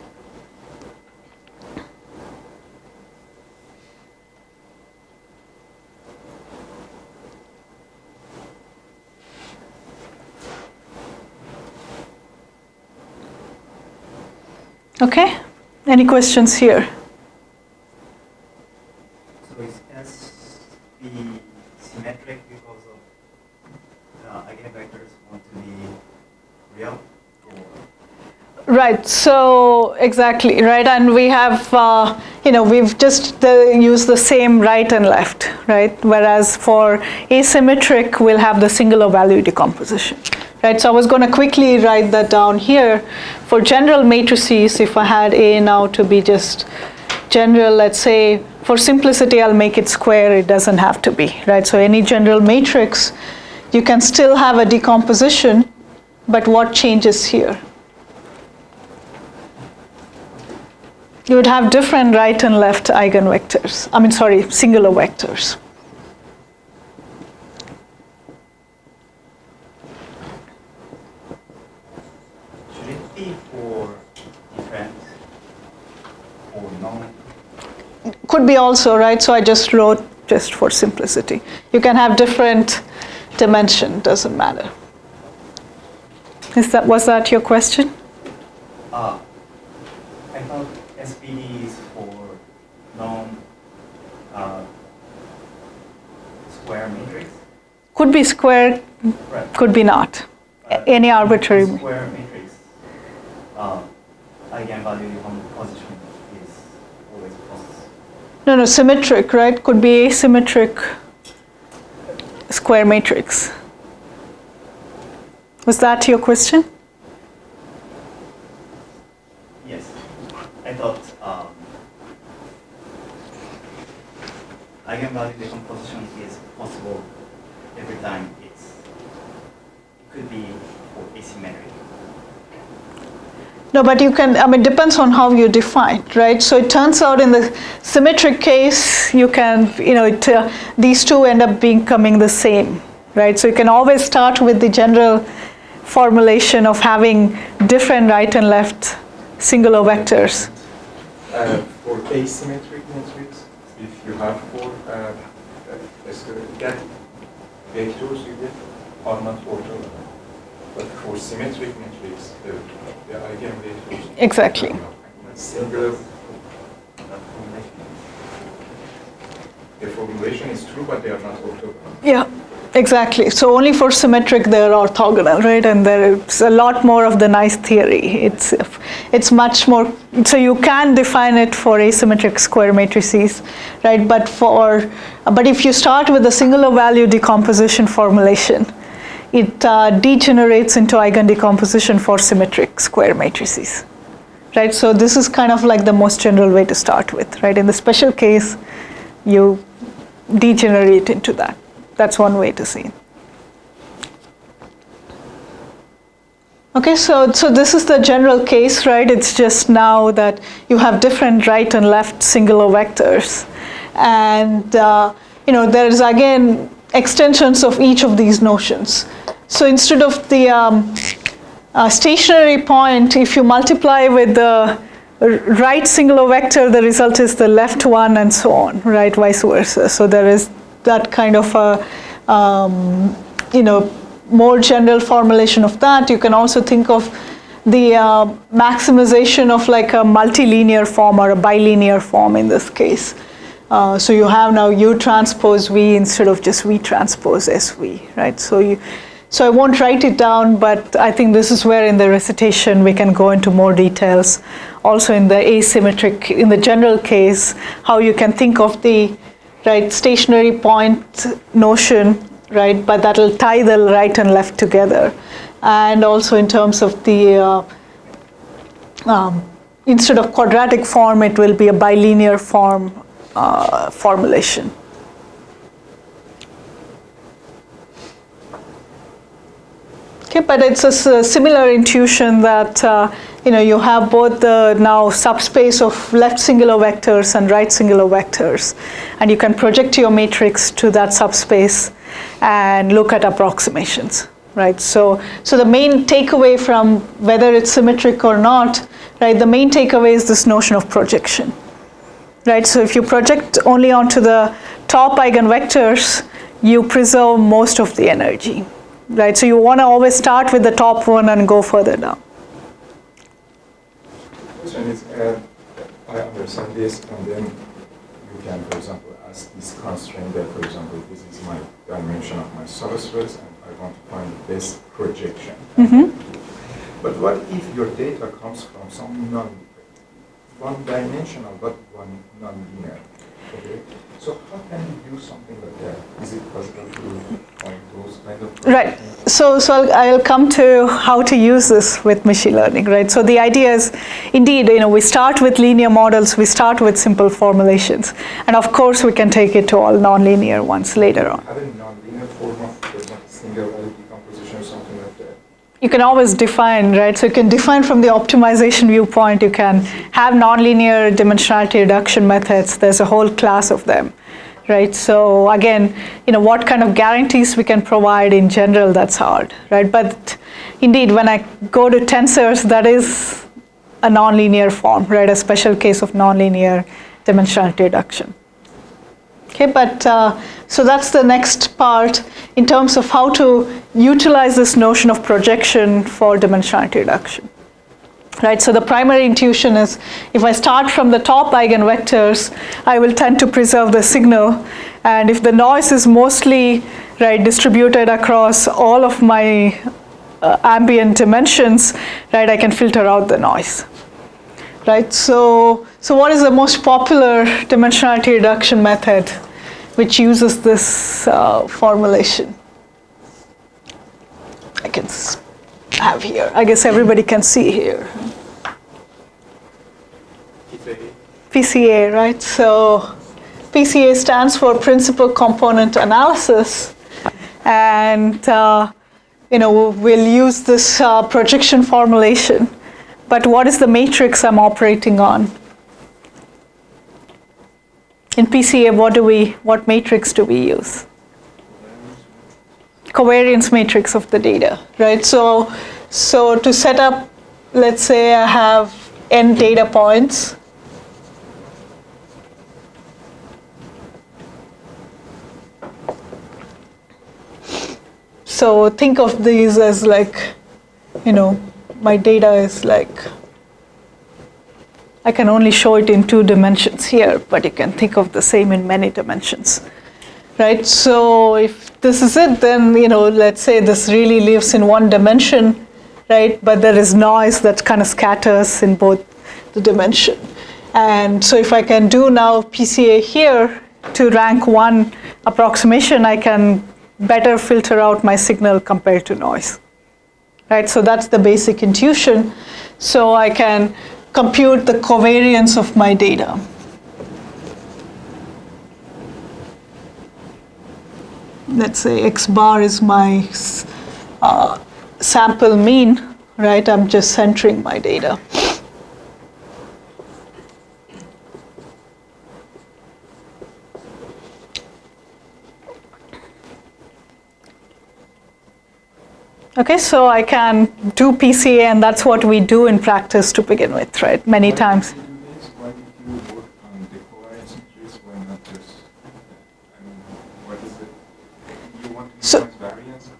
Okay? Any questions here? So is S be symmetric because of the eigenvectors want to be real? Right, so exactly, right, and we have, we've just used the same right and left, right, whereas for asymmetric, we'll have the singular value decomposition, right, so I was going to quickly write that down here. For general matrices, if I had A now to be just general, let's say, for simplicity, I'll make it square, it doesn't have to be, right, so any general matrix, you can still have a decomposition, but what changes here? You would have different right and left eigenvectors. Singular vectors. Should it be for different or non? Could be also, right? So I just wrote just for simplicity. You can have different dimension doesn't matter. Was that your question? I thought SPD is for non-square matrix. Could be square, Right. could be not. Any arbitrary. Square matrix. Eigenvalue decomposition is always possible. No, symmetric, right? Could be asymmetric square matrix. Was that your question? Yes. I thought eigenvalue decomposition is possible every time it could be for asymmetric. No, but you can, depends on how you define, right? So it turns out in the symmetric case, you can, these two end up becoming the same, right? So you can always start with the general formulation of having different right and left singular vectors. For asymmetric matrix, if you have four that vectors you get are not orthogonal. But for symmetric matrix, the eigenvectors Exactly. are singular. The formulation is true, but they are not orthogonal. Yeah, exactly. So only for symmetric they're orthogonal, right? And there's a lot more of the nice theory. It's much more, so you can define it for asymmetric square matrices, right? But if you start with a singular value decomposition formulation, it degenerates into eigendecomposition for symmetric square matrices, right? So this is kind of like the most general way to start with, right? In the special case, you degenerate into that. That's one way to see it. Okay, so this is the general case, right? It's just now that you have different right and left singular vectors. And, there is, again, extensions of each of these notions. So instead of the stationary point, if you multiply with the right singular vector, the result is the left one, and so on, right? Vice versa. So there is that kind of a, more general formulation of that. You can also think of the maximization of like a multilinear form or a bilinear form in this case. So you have now U transpose V instead of just V transpose SV, right? So I won't write it down, but I think this is where in the recitation we can go into more details. Also in the asymmetric, in the general case, how you can think of the stationary point notion, right? But that'll tie the right and left together. And also in terms of the, instead of quadratic form, it will be a bilinear form formulation. Okay, but it's a similar intuition that you have both the now subspace of left singular vectors and right singular vectors, and you can project your matrix to that subspace and look at approximations, right? So the main takeaway from whether it's symmetric or not, right? The main takeaway is this notion of projection, right? So if you project only onto the top eigenvectors, you preserve most of the energy. Right, so you want to always start with the top one and go further down. The question is, I understand this, and then you can, for example, ask this constraint that, for example, this is my dimension of my subspace, and I want to find the best projection. Mm-hmm. But what if your data comes from some one-dimensional, but one non-linear? Okay. So how can you do something like that? Is it possible to find those kind of projections? Right. So I'll come to how to use this with machine learning, right? So the idea is, indeed, we start with linear models, we start with simple formulations, and of course we can take it to all nonlinear ones later on. Have a nonlinear form of single value decomposition or something like that? You can always define, right? So you can define from the optimization viewpoint. You can have nonlinear dimensionality reduction methods. There's a whole class of them, right? So again, what kind of guarantees we can provide in general, that's hard, right? But indeed, when I go to tensors, that is a nonlinear form, right? A special case of nonlinear dimensionality reduction. Okay, but so that's the next part in terms of how to utilize this notion of projection for dimensionality reduction. Right, so the primary intuition is if I start from the top eigenvectors, I will tend to preserve the signal, and if the noise is mostly distributed across all of my ambient dimensions, right, I can filter out the noise. Right, so what is the most popular dimensionality reduction method which uses this formulation? I can have here. I guess everybody can see here. PCA, right? So PCA stands for Principal Component Analysis, and we'll use this projection formulation. But what is the matrix I'm operating on? In PCA, what matrix do we use? Covariance matrix of the data, right? So to set up, let's say I have n data points. So think of these as like, my data is like, I can only show it in 2 dimensions here, but you can think of the same in many dimensions, right? So if this is it, then, let's say this really lives in 1 dimension, right? But there is noise that kind of scatters in both the dimension. And so if I can do now PCA here to rank 1 approximation, I can better filter out my signal compared to noise. Right, so that's the basic intuition. So I can compute the covariance of my data. Let's say X bar is my sample mean, right? I'm just centering my data. Okay, so I can do PCA, and that's what we do in practice to begin with, right? Many times. Why did you work on the covariance matrix when not just, what is it? You want to minimize variance?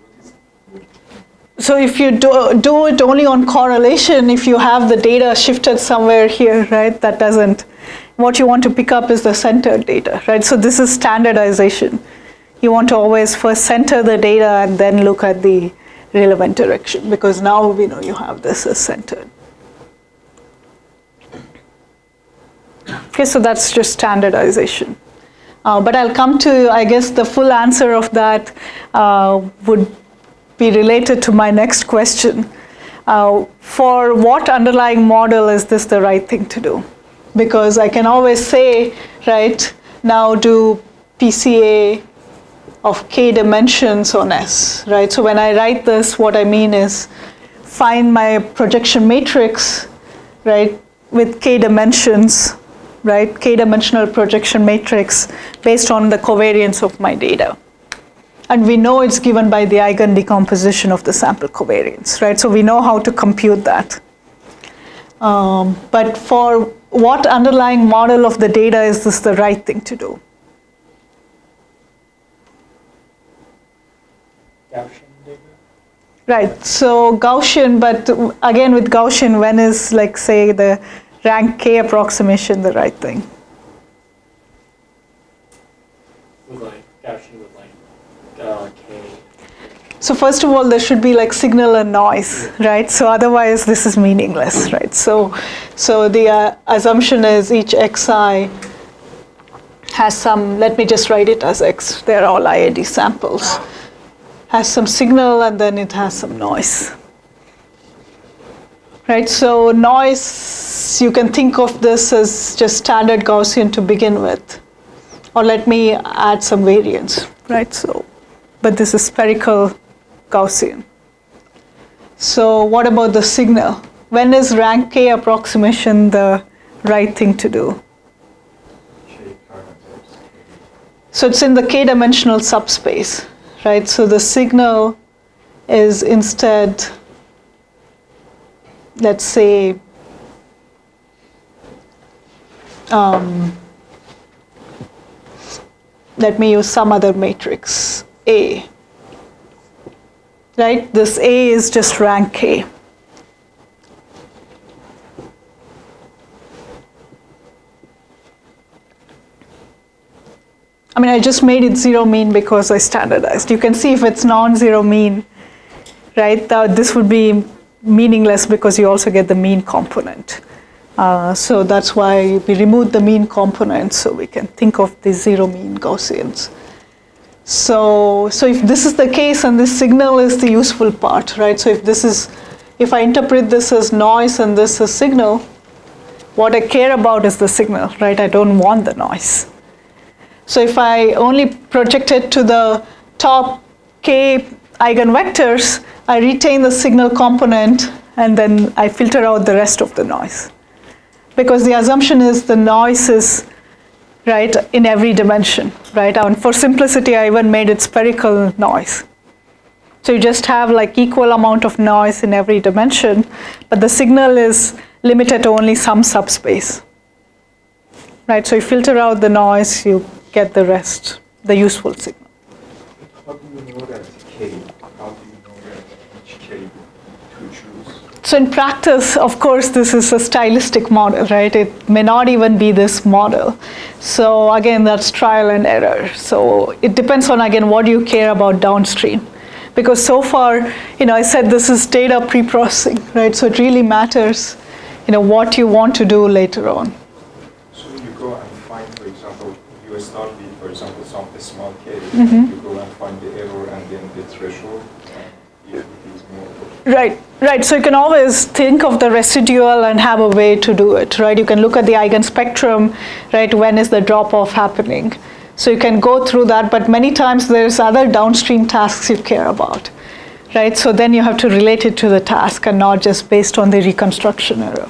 What is it? So if you do it only on correlation, if you have the data shifted somewhere here, right, that doesn't, what you want to pick up is the centered data, right? So this is standardization. You want to always first center the data and then look at the relevant direction, because now we know you have this as centered. Okay, so that's just standardization. But I'll come to, I guess, the full answer of that would be related to my next question. For what underlying model is this the right thing to do? Because I can always say, right, now do PCA of k dimensions on S, right? So when I write this, what I mean is find my projection matrix, right, with k dimensions, right, k-dimensional projection matrix based on the covariance of my data. And we know it's given by the eigen decomposition of the sample covariance, right? So we know how to compute that. But for what underlying model of the data is this the right thing to do? Gaussian data? Right, so Gaussian, but again with Gaussian, when is, like, say, the rank k approximation the right thing? With like Gaussian with k. So first of all, there should be like signal and noise, right? So otherwise this is meaningless, right? So the assumption is each xi has some, let me just write it as x, they're all IID samples, has some signal and then it has some noise. Right, so noise, you can think of this as just standard Gaussian to begin with. Or let me add some variance, right? So, but this is spherical Gaussian. So what about the signal? When is rank k approximation the right thing to do? So it's in the k-dimensional subspace, right? So the signal is instead, let's say, let me use some other matrix, A. Right? This A is just rank K. I mean, I just made it zero mean because I standardized. You can see if it's non-zero mean, right? This would be meaningless because you also get the mean component. So that's why we removed the mean component so we can think of the zero mean Gaussians. So if this is the case and this signal is the useful part, right? So if I interpret this as noise and this as signal, what I care about is the signal, right? I don't want the noise. So if I only project it to the top k eigenvectors, I retain the signal component and then I filter out the rest of the noise. Because the assumption is the noise is, right, in every dimension, right? And for simplicity, I even made it spherical noise. So you just have like equal amount of noise in every dimension, but the signal is limited to only some subspace, right? So you filter out the noise, you get the rest, the useful signal. How do you know that K? How do you know that which K to choose? So in practice, of course, this is a stylistic model, right? It may not even be this model. So again, that's trial and error. So it depends on, again, what you care about downstream. Because so far, I said this is data pre-processing, right? So it really matters, what you want to do later on. So you go and find, for example, you start with, for example, some small K, Mm-hmm. you go and find the error and then the threshold, and if it is more. Right. So you can always think of the residual and have a way to do it, right? You can look at the eigenspectrum, right? When is the drop-off happening? So you can go through that, but many times there's other downstream tasks you care about, right? So then you have to relate it to the task and not just based on the reconstruction error.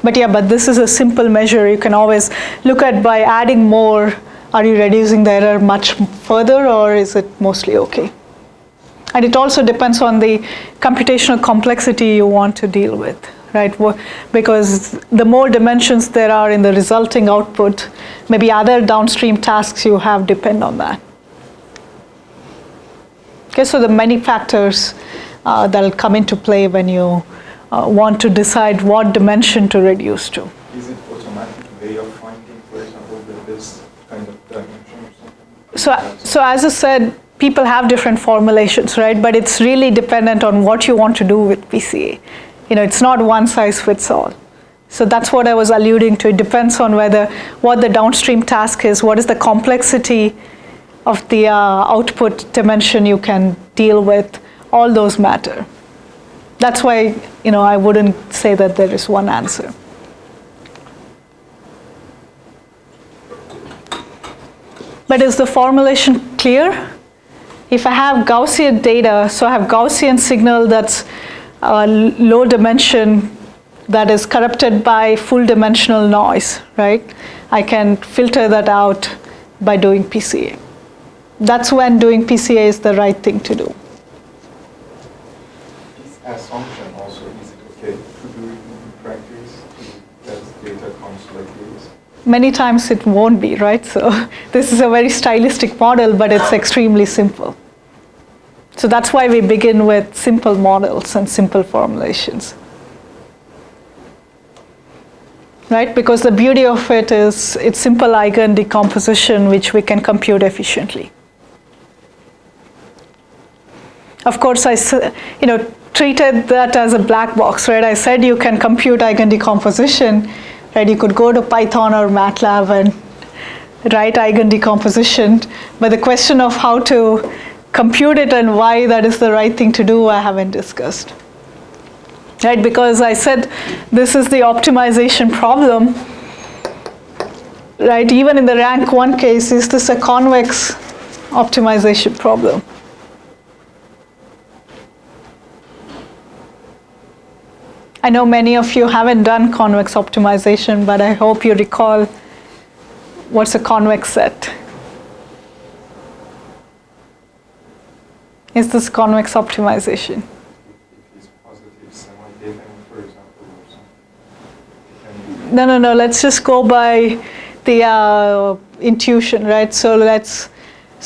But this is a simple measure. You can always look at by adding more, are you reducing the error much further or is it mostly okay? And it also depends on the computational complexity you want to deal with, right? Because the more dimensions there are in the resulting output, maybe other downstream tasks you have depend on that. Okay, so the many factors that'll come into play when you want to decide what dimension to reduce to. Is it automatic way of finding, for example, this kind of dimension or something? So as I said, people have different formulations, right? But it's really dependent on what you want to do with PCA. It's not one size fits all. So that's what I was alluding to. It depends on what the downstream task is, what is the complexity of the output dimension you can deal with. All those matter. That's why, I wouldn't say that there is one answer. But is the formulation clear? If I have Gaussian data, so I have Gaussian signal that's low dimension that is corrupted by full dimensional noise, right? I can filter that out by doing PCA. That's when doing PCA is the right thing to do. This assumption also, is it okay to do it in practice, that data comes like this? Many times it won't be, right? So this is a very stylistic model, but it's extremely simple. So that's why we begin with simple models and simple formulations. Right? Because the beauty of it is it's simple eigen decomposition which we can compute efficiently. Of course, I treated that as a black box, right? I said you can compute eigen decomposition, right? You could go to Python or MATLAB and write eigen decomposition, but the question of how to compute it and why that is the right thing to do, I haven't discussed. Right, because I said this is the optimization problem, right? Even in the rank 1 case, is this a convex optimization problem? I know many of you haven't done convex optimization, but I hope you recall what's a convex set. Is this convex optimization? No, let's just go by the intuition, right? So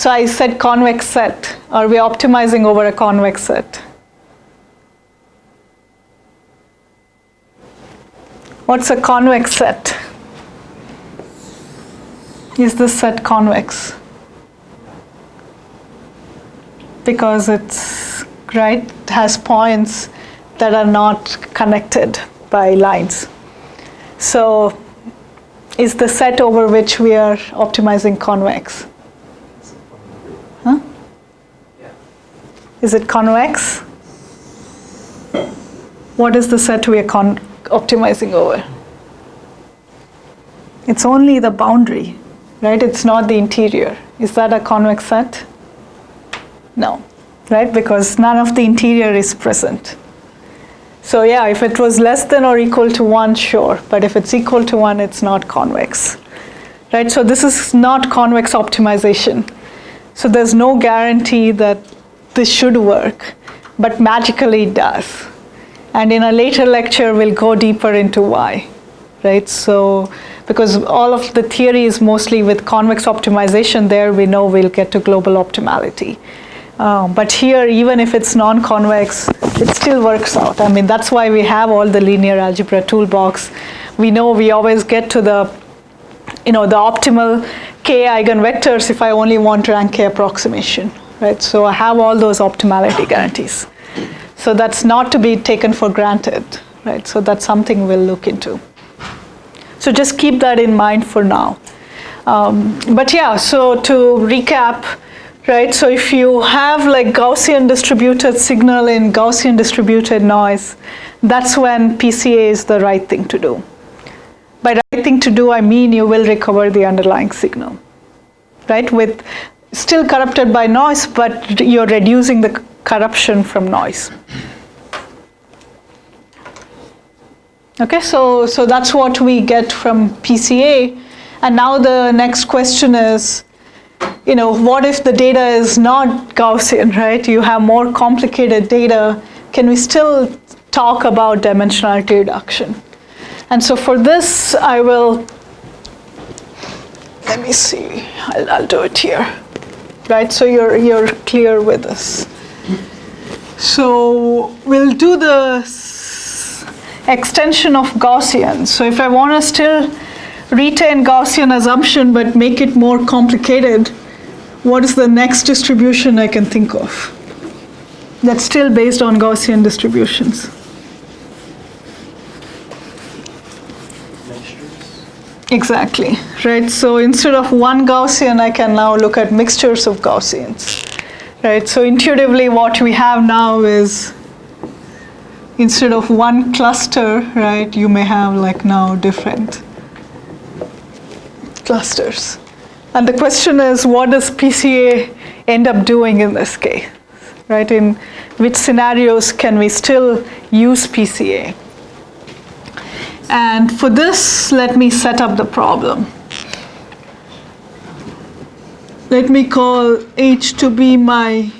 I said convex set. Are we optimizing over a convex set? What's a convex set? Is this set convex? Because it's, right, it has points that are not connected by lines. So is the set over which we are optimizing convex? Huh? Yeah. Is it convex? What is the set we are optimizing over? It's only the boundary, right? It's not the interior. Is that a convex set? No, right? Because none of the interior is present. So yeah, if it was less than or equal to 1, sure. But if it's equal to 1, it's not convex, right? So this is not convex optimization. So there's no guarantee that this should work, but magically it does. And in a later lecture, we'll go deeper into why, right? So, because all of the theory is mostly with convex optimization, there we know we'll get to global optimality. But here, even if it's non-convex, it still works out. I mean, that's why we have all the linear algebra toolbox. We know we always get to the, the optimal k eigenvectors if I only want rank k approximation, right? So I have all those optimality guarantees. So that's not to be taken for granted, right? So that's something we'll look into. So just keep that in mind for now. But yeah, so to recap, right? So if you have like Gaussian distributed signal in Gaussian distributed noise, that's when PCA is the right thing to do. By right thing to do, I mean you will recover the underlying signal, right? With still corrupted by noise, but you're reducing the corruption from noise. Okay, so that's what we get from PCA. And now the next question is, what if the data is not Gaussian, right? You have more complicated data. Can we still talk about dimensionality reduction? And so for this, I will, let me see, I'll do it here, right? So you're clear with this. So we'll do the extension of Gaussian. So if I want to still retain Gaussian assumption but make it more complicated, what is the next distribution I can think of that's still based on Gaussian distributions? Mixtures. Exactly, right? So instead of one Gaussian, I can now look at mixtures of Gaussians, right? So intuitively what we have now is, instead of one cluster, right, you may have like now different clusters. And the question is, what does PCA end up doing in this case, right? In which scenarios can we still use PCA? And for this, let me set up the problem. Let me call H to be my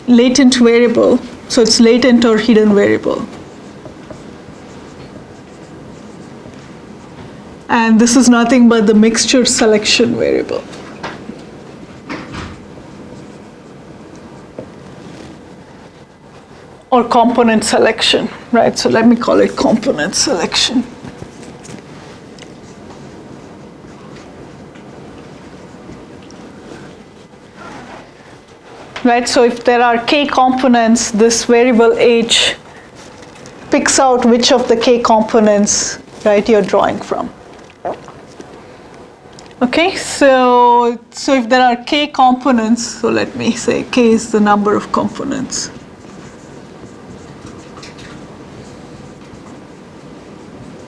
latent variable. So it's latent or hidden variable. And this is nothing but the mixture selection variable. Or component selection, right? So let me call it component selection. Right, so if there are k components, this variable H picks out which of the k components, right, you're drawing from. Okay, so if there are k components, so let me say k is the number of components.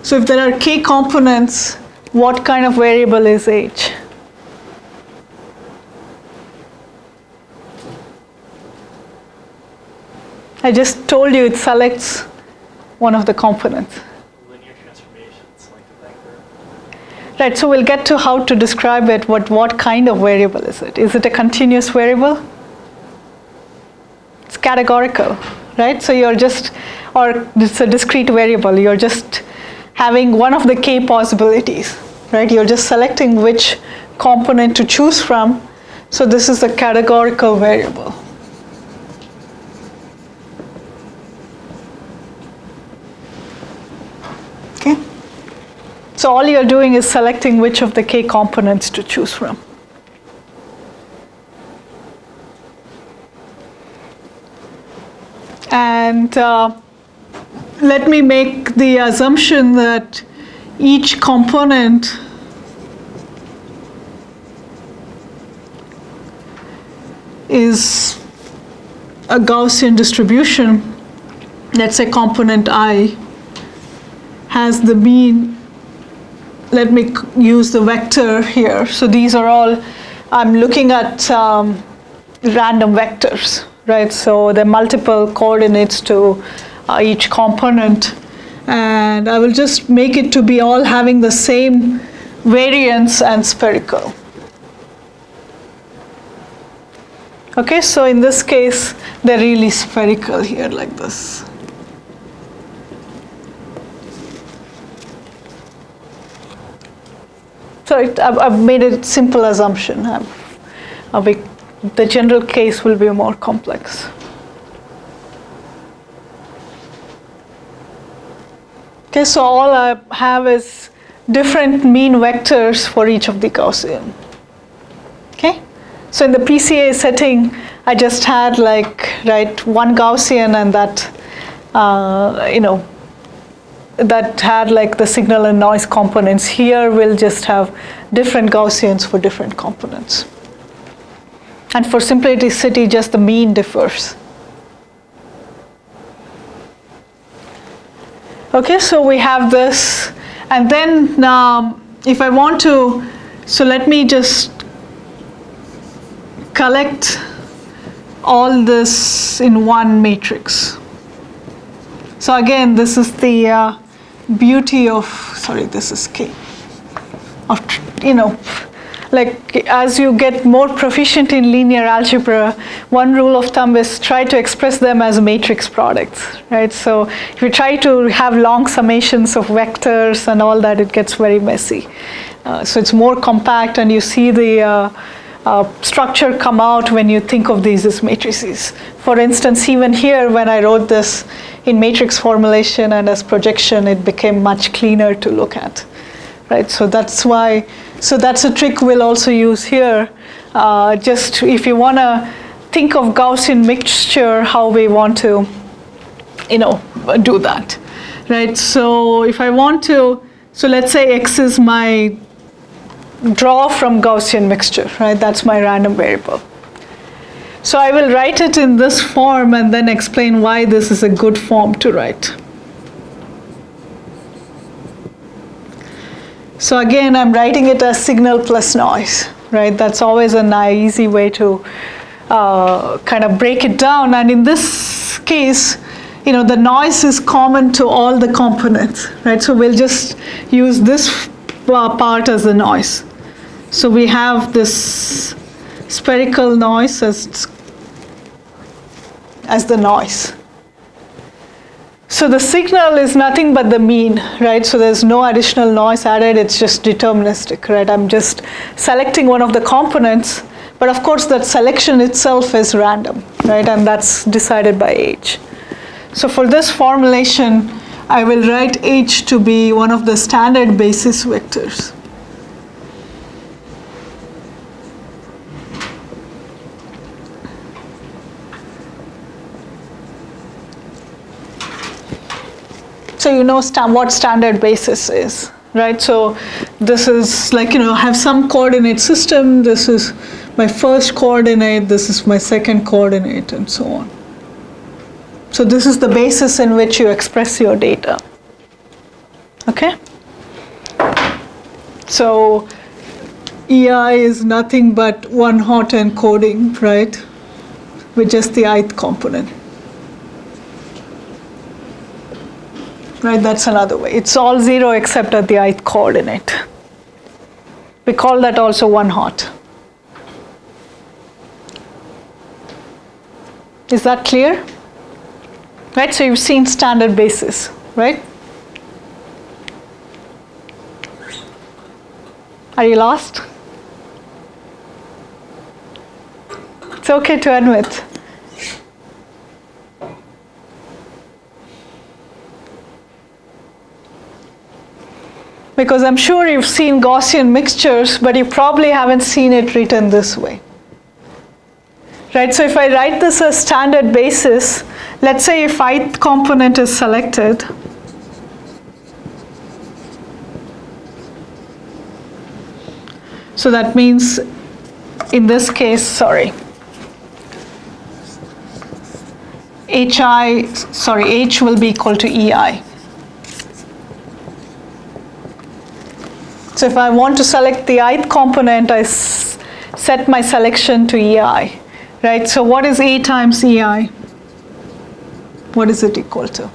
So if there are k components, what kind of variable is H? I just told you it selects one of the components. Linear transformations, like a vector. Right, so we'll get to how to describe it. What kind of variable is it? Is it a continuous variable? It's categorical, right? So you're just, or it's a discrete variable. You're just having one of the k possibilities, right? You're just selecting which component to choose from. So this is the categorical variable. Okay? So all you're doing is selecting which of the k components to choose from. And let me make the assumption that each component is a Gaussian distribution. Let's say component I has the mean. Let me use the vector here. So these are all, I'm looking at random vectors, right? So there are multiple coordinates to each component. And I will just make it to be all having the same variance and spherical. Okay, so in this case, they're really spherical here like this. So I've made a simple assumption. The general case will be more complex. Okay, so all I have is different mean vectors for each of the Gaussian. Okay, so in the PCA setting, I just had one Gaussian, and that that had the signal and noise components. Here we'll just have different Gaussians for different components. And for simplicity, just the mean differs. Okay, so we have this, and then if I want to, so let me just collect all this in one matrix. So again, this is the beauty of, this is K. As you get more proficient in linear algebra, one rule of thumb is try to express them as matrix products, right? So if you try to have long summations of vectors and all that, it gets very messy. So it's more compact, and you see the structure come out when you think of these as matrices. For instance, even here, when I wrote this in matrix formulation and as projection, it became much cleaner to look at, right? So that's why, that's a trick we'll also use here. Just if you want to think of Gaussian mixture, how we want to, do that, right? So if I want to, so let's say X is my draw from Gaussian mixture, right? That's my random variable. So I will write it in this form and then explain why this is a good form to write. So again, I'm writing it as signal plus noise, right? That's always a easy way to kind of break it down. And in this case, the noise is common to all the components, right? So we'll just use this part as the noise. So we have this spherical noise as the noise. So the signal is nothing but the mean, right? So there's no additional noise added, it's just deterministic, right? I'm just selecting one of the components, but of course that selection itself is random, right? And that's decided by H. So for this formulation, I will write H to be one of the standard basis vectors. So you know what standard basis is, right? So this is I have some coordinate system. This is my first coordinate, this is my second coordinate, and so on. So this is the basis in which you express your data. Okay? So EI is nothing but one hot encoding, right? With just the ith component. Right, that's another way. It's all 0 except at the ith coordinate. We call that also one hot. Is that clear? Right, so you've seen standard basis, right? Are you lost? It's okay to admit. Because I'm sure you've seen Gaussian mixtures, but you probably haven't seen it written this way. Right, so if I write this as standard basis, let's say if ith component is selected, so that means in this case, H will be equal to EI. So if I want to select the ith component, I set my selection to EI, right? So what is A times EI? What is it equal to?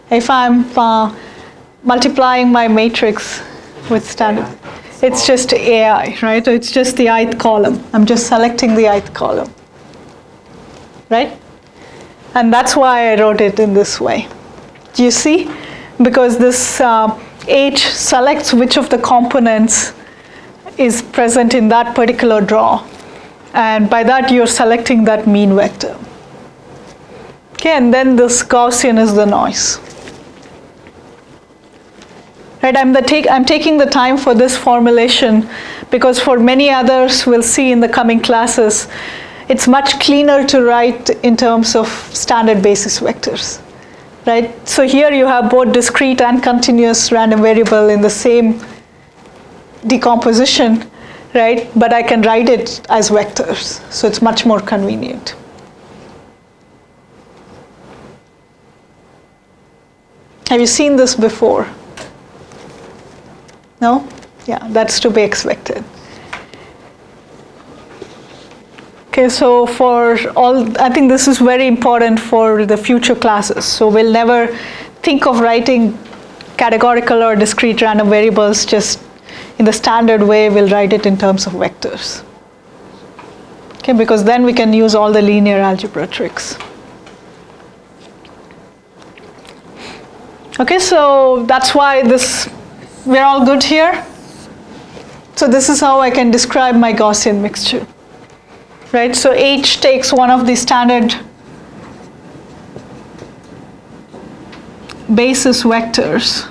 If I'm multiplying my matrix with standard, it's just AI, right? So it's just the ith column. I'm just selecting the ith column, right? And that's why I wrote it in this way. Do you see? Because this H selects which of the components is present in that particular draw. And by that, you're selecting that mean vector. Okay, and then this Gaussian is the noise. Right, I'm taking the time for this formulation because for many others we'll see in the coming classes, it's much cleaner to write in terms of standard basis vectors. Right? So here you have both discrete and continuous random variable in the same decomposition, right? But I can write it as vectors, so it's much more convenient. Have you seen this before? No? Yeah, that's to be expected. Okay, so I think this is very important for the future classes. So we'll never think of writing categorical or discrete random variables just in the standard way. We'll write it in terms of vectors. Okay, because then we can use all the linear algebra tricks. Okay, so that's why we're all good here. So this is how I can describe my Gaussian mixture. Right, so H takes one of the standard basis vectors,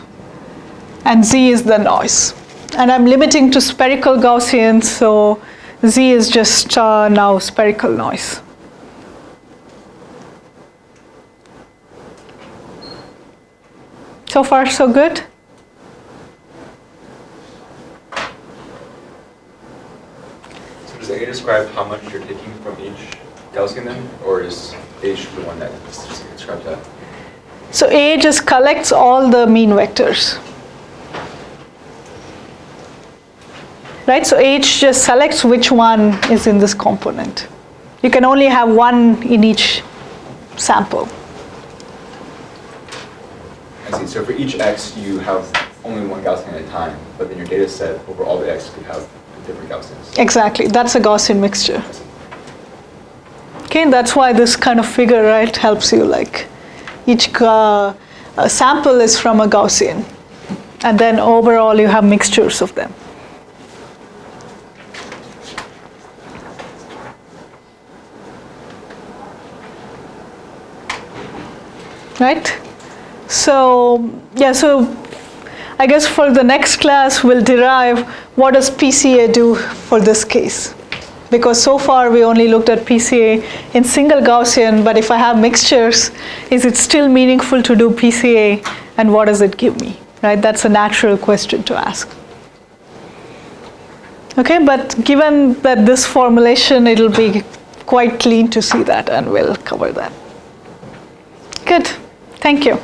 and Z is the noise. And I'm limiting to spherical Gaussian, so Z is just now spherical noise. So far, so good? Does A describe how much you're taking from each Gaussian then, or is H the one that describes that? So A just collects all the mean vectors. Right, so H just selects which one is in this component. You can only have one in each sample. I see, so for each X you have only one Gaussian at a time, but then your data set over all the X could have different Gaussians. Exactly, that's a Gaussian mixture. Okay, that's why this kind of figure, right, helps you, like each sample is from a Gaussian, and then overall you have mixtures of them. Right? So, yeah, so I guess for the next class, we'll derive what does PCA do for this case. Because so far we only looked at PCA in single Gaussian, but if I have mixtures, is it still meaningful to do PCA, and what does it give me? Right? That's a natural question to ask. Okay, but given that this formulation, it'll be quite clean to see that, and we'll cover that. Good, thank you.